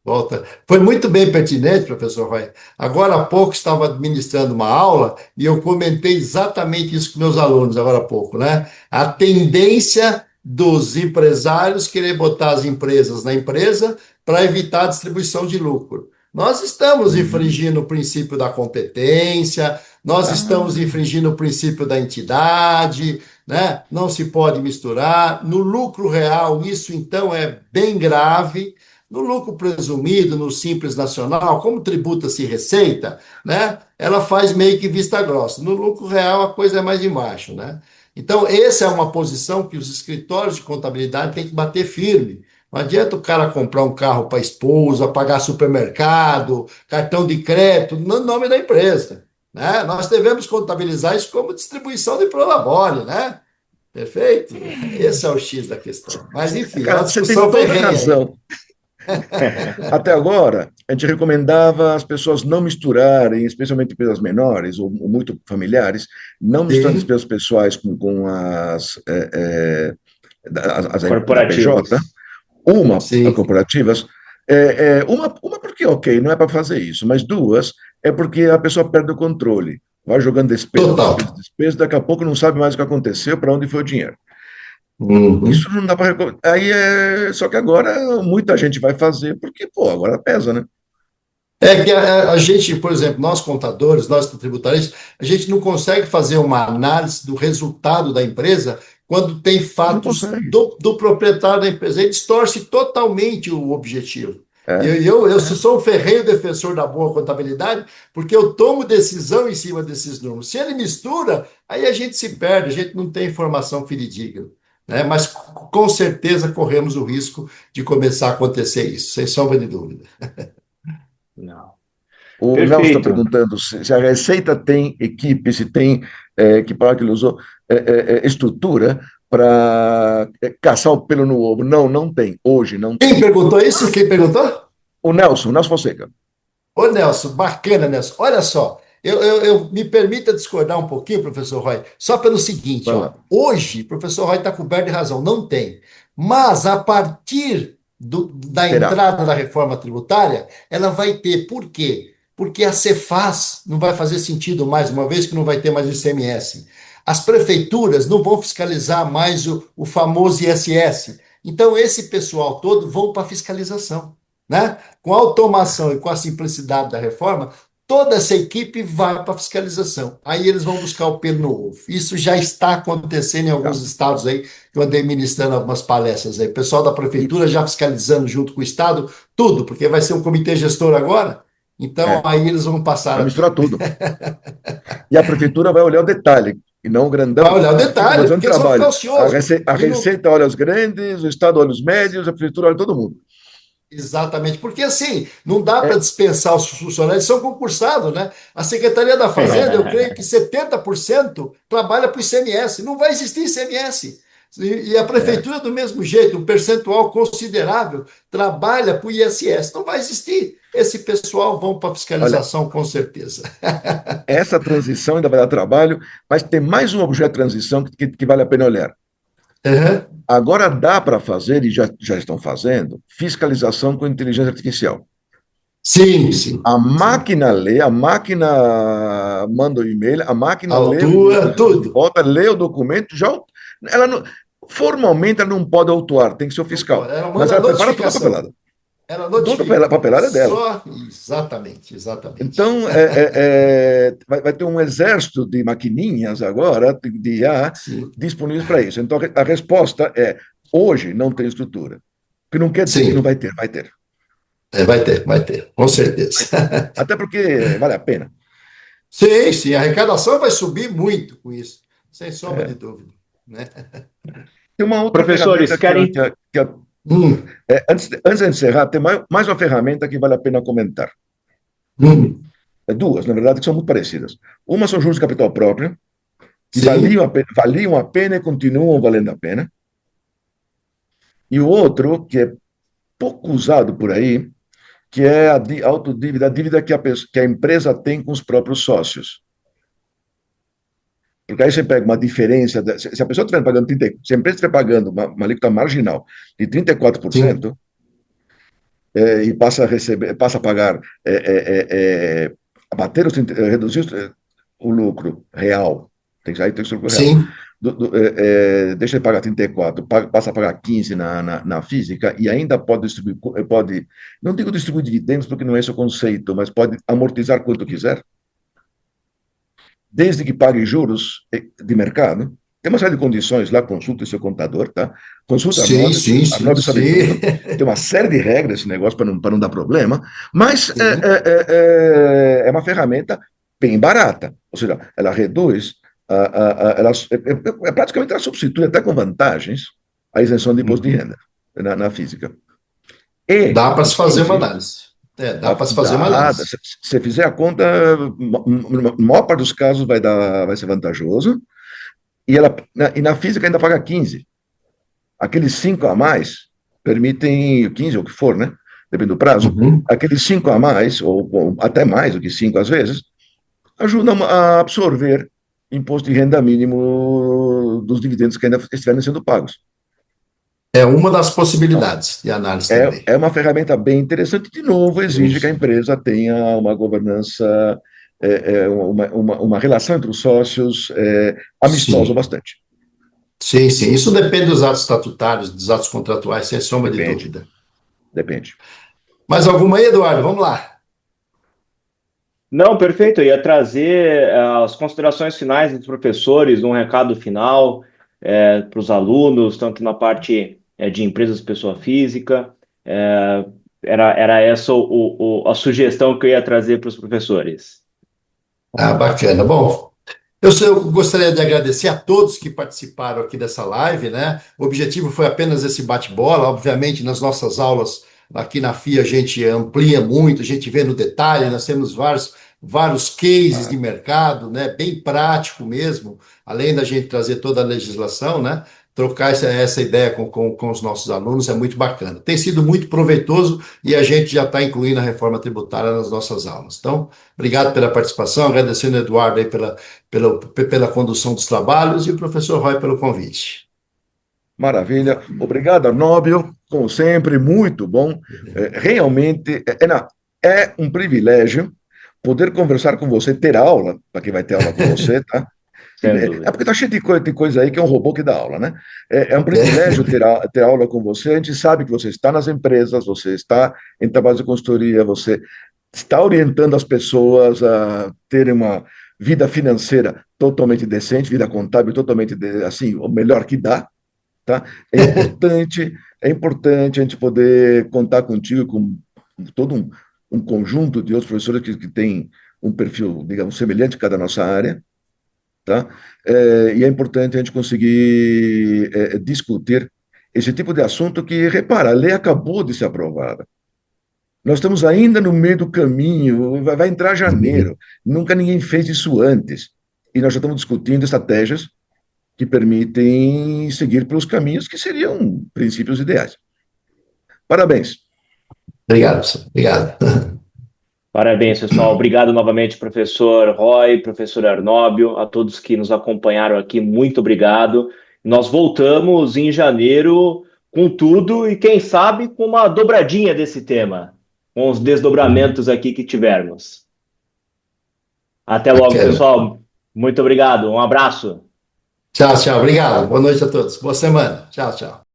Volta. Foi muito bem pertinente, professor Roy. Agora há pouco estava administrando uma aula e eu comentei exatamente isso com meus alunos, agora há pouco, né? A tendência dos empresários querer botar as empresas na empresa para evitar a distribuição de lucro. Nós estamos
Uhum.
infringindo o princípio da competência, nós estamos
Ah,
infringindo o princípio da entidade, né? Não se pode misturar. No lucro real, isso então é bem grave. No lucro presumido, no Simples Nacional, como tributa-se receita, né? Ela faz meio que vista grossa. No lucro real, a coisa é mais embaixo, né? Então, essa é uma posição que os escritórios de contabilidade têm que bater firme. Não adianta o cara comprar um carro para a esposa, pagar supermercado, cartão de crédito, no nome da empresa, né? Nós devemos contabilizar isso como distribuição de prolabore, né? Perfeito? Esse é o X da questão. Mas, enfim, é uma
cara, você tem
discussão
toda a
ferrenha aí.
razão. Até agora, a gente recomendava as pessoas não misturarem, especialmente empresas menores ou muito familiares, não misturar
Sim.
despesas pessoais com da PJ,
Corporativas.
uma,
Sim,
corporativas, uma porque, ok, não é para fazer isso, mas duas, é porque a pessoa perde o controle. Vai jogando
total.
despesas, daqui a pouco não sabe mais o que aconteceu, para onde foi o dinheiro. Isso
Uhum.
não dá para. Só que agora muita gente vai fazer, porque, pô, agora pesa, né?
É que a gente, por exemplo, nós contadores, nós tributários, a gente não consegue fazer uma análise do resultado da empresa quando tem
Não
fatos
consegue.
do proprietário da empresa. Ele distorce totalmente o objetivo. E
É,
eu
é.
sou um ferrenho defensor da boa contabilidade, porque eu tomo decisão em cima desses números. Se ele mistura, aí a gente se perde, a gente não tem informação fidedigna, né? Mas com certeza corremos o risco de começar a acontecer isso, sem sombra de dúvida.
Não.
O Nelson está
Perfeito.
perguntando se a Receita tem equipe, se tem, que palavra que ele usou, estrutura para caçar o pelo no ovo. Não, não tem. Hoje não
Quem
tem.
perguntou isso? Quem perguntou?
O Nelson Fonseca.
Ô, Nelson, bacana, Nelson. Olha só, me permita discordar um pouquinho, professor Roy, só pelo seguinte,
Vai
ó.
lá.
Hoje, o professor Roy está coberto de razão, não tem. Mas a partir da
Terá.
entrada da reforma tributária, ela vai ter. Por quê? Porque a Cefaz não vai fazer sentido mais, uma vez que não vai ter mais o ICMS. as prefeituras não vão fiscalizar mais o famoso ISS. Então, esse pessoal todo vão para a fiscalização, né? Com a automação e com a simplicidade da reforma, toda essa equipe vai para a fiscalização. Aí eles vão buscar o pelo no ovo. Isso já está acontecendo em alguns estados aí, que eu andei ministrando algumas palestras aí. O pessoal da
E,
prefeitura já fiscalizando junto com o estado, tudo, porque vai ser um comitê gestor agora. Então,
é,
aí eles vão
vai
passar a
misturar tudo. E a prefeitura vai olhar o detalhe, e não o
vai
grandão,
olhar o
que fica
detalhe,
fazendo
porque eles vão ficar
trabalho.
ociosos.
A
E não,
Receita olha os grandes, o Estado olha os médios, a prefeitura olha todo mundo.
exatamente, porque assim, não dá para
É,
dispensar os funcionários, são concursados, né? A Secretaria da Fazenda, eu creio que 70% trabalha para o ICMS, não vai existir ICMS. E a
é.
Prefeitura, do mesmo jeito, um percentual considerável trabalha para o ISS, não vai existir. Esse pessoal vão para a
Olha,
fiscalização, com certeza.
essa transição ainda vai dar trabalho, mas tem mais um objeto de transição que vale a pena olhar.
Uhum.
Agora dá para fazer, e já estão fazendo, fiscalização com inteligência artificial.
Sim, sim,
A
sim.
máquina lê, a máquina manda o e-mail, a máquina lê
Autua,
de
tudo.
volta, lê o documento, já ela não, formalmente ela não pode autuar, tem que ser o
Não
fiscal,
pode. Ela
mas
manda
ela prepara toda a
notificação.
papelada.
Ela
Toda a
notifica.
papelada é dela.
Só, exatamente, exatamente.
Então, vai ter um exército de maquininhas agora, de IA,
Sim,
disponíveis para isso. Então, a resposta é: hoje não tem estrutura. O que não quer dizer que não
sim.
vai ter, vai ter.
Vai ter, com certeza.
Vai ter. Até porque vale a pena.
Sim, sim, a arrecadação vai subir muito com isso, sem sombra de
É.
dúvida, né?
Tem uma outra
Professores,
ferramenta
querem.
Hum,
antes de encerrar, tem mais uma ferramenta que vale a pena comentar.
hum,
Duas, na verdade, que são muito parecidas. Uma são juros de capital próprio, que
sim,
valiam a pena e continuam valendo a pena. E o outro, que é pouco usado por aí, que é a autodívida, a dívida que a empresa tem com os próprios sócios. Porque aí você pega uma diferença, se a pessoa estiver pagando 30, se a empresa estiver pagando uma alíquota marginal de
sim,
34%, e passa a pagar, abater reduzir o lucro real, aí tem o lucro real,
sim,
deixa de pagar 34, passa a pagar 15 na física e ainda pode distribuir, não digo distribuir dividendos porque não é esse o conceito, mas pode amortizar quanto quiser, desde que pague juros de mercado. Tem uma série de condições lá, consulta o seu contador, tá? Consulta
sim, sim,
A
sim,
Arnoldo sabe
sim.
tudo. Tem uma série de regras esse negócio para não dar problema, mas
Sim.
é uma ferramenta bem barata. Ou seja, ela reduz, praticamente ela substitui até com vantagens a isenção de imposto de
Uhum.
renda na física. E,
Dá para se fazer uma
inclusive,
análise. É, dá para se fazer uma
dada,
análise.
se você fizer a conta, na maior parte dos casos vai ser vantajoso, e na física ainda paga 15. Aqueles 5 a mais permitem, 15 ou o que for, né? Depende do prazo.
Uhum.
Aqueles 5 a mais, ou até mais do que 5 às vezes, ajudam a absorver imposto de renda mínimo dos dividendos que ainda estiverem sendo pagos.
É uma das
Então,
possibilidades de análise também.
é uma ferramenta bem interessante. De novo,
Sim,
exige que a
sim.
empresa tenha uma governança, uma relação entre os sócios amistosa
Sim.
bastante.
Sim, sim. Isso depende dos atos estatutários, dos atos contratuais, sem sombra de
Depende,
dúvida.
depende.
Mais alguma aí, Eduardo? Vamos lá.
Não, perfeito. Eu ia trazer as considerações finais dos professores, um recado final para os alunos, tanto na parte de empresas pessoa física. É, era essa a sugestão que eu ia trazer para os professores.
Ah, bacana. Bom, eu gostaria de agradecer a todos que participaram aqui dessa live, né? O objetivo foi apenas esse bate-bola. Obviamente, nas nossas aulas aqui na FIA, a gente amplia muito, a gente vê no detalhe, nós temos vários cases de
Claro.
mercado, né? Bem prático mesmo, além da gente trazer toda a legislação, né? Trocar essa ideia com os nossos alunos é muito bacana. Tem sido muito proveitoso e a gente já está incluindo a reforma tributária nas nossas aulas. Então, obrigado pela participação, agradecendo o Eduardo aí pela condução dos trabalhos e o professor Roy pelo convite.
Maravilha. Obrigado, Arnóbio. Como sempre, muito bom. Realmente, é um privilégio poder conversar com você, ter aula, para quem vai ter aula com você, tá?
sem
É
dúvida.
porque está cheio de coisa aí que é um robô que dá aula, né? É um privilégio ter aula com você. A gente sabe que você está nas empresas, você está em trabalhos de consultoria, você está orientando as pessoas a terem uma vida financeira totalmente decente, vida contábil totalmente, assim, o melhor que dá, tá? É importante a gente poder contar contigo, com todo um conjunto de outros professores que têm um perfil, digamos, semelhante a cada nossa área, tá? E é importante a gente conseguir discutir esse tipo de assunto que, repara, a lei acabou de ser aprovada. Nós estamos ainda no meio do caminho, vai entrar janeiro, nunca ninguém fez isso antes. E nós já estamos discutindo estratégias que permitem seguir pelos caminhos que seriam princípios ideais. Parabéns.
Obrigado, professor. Obrigado.
Parabéns, pessoal. Obrigado novamente, professor Roy, professor Arnóbio, a todos que nos acompanharam aqui, muito obrigado. Nós voltamos em janeiro com tudo e, quem sabe, com uma dobradinha desse tema, com os desdobramentos aqui que tivermos. Até logo,
Bacana.
pessoal. Muito obrigado. Um abraço.
Tchau, tchau. Obrigado. Boa noite a todos. Boa semana. Tchau, tchau.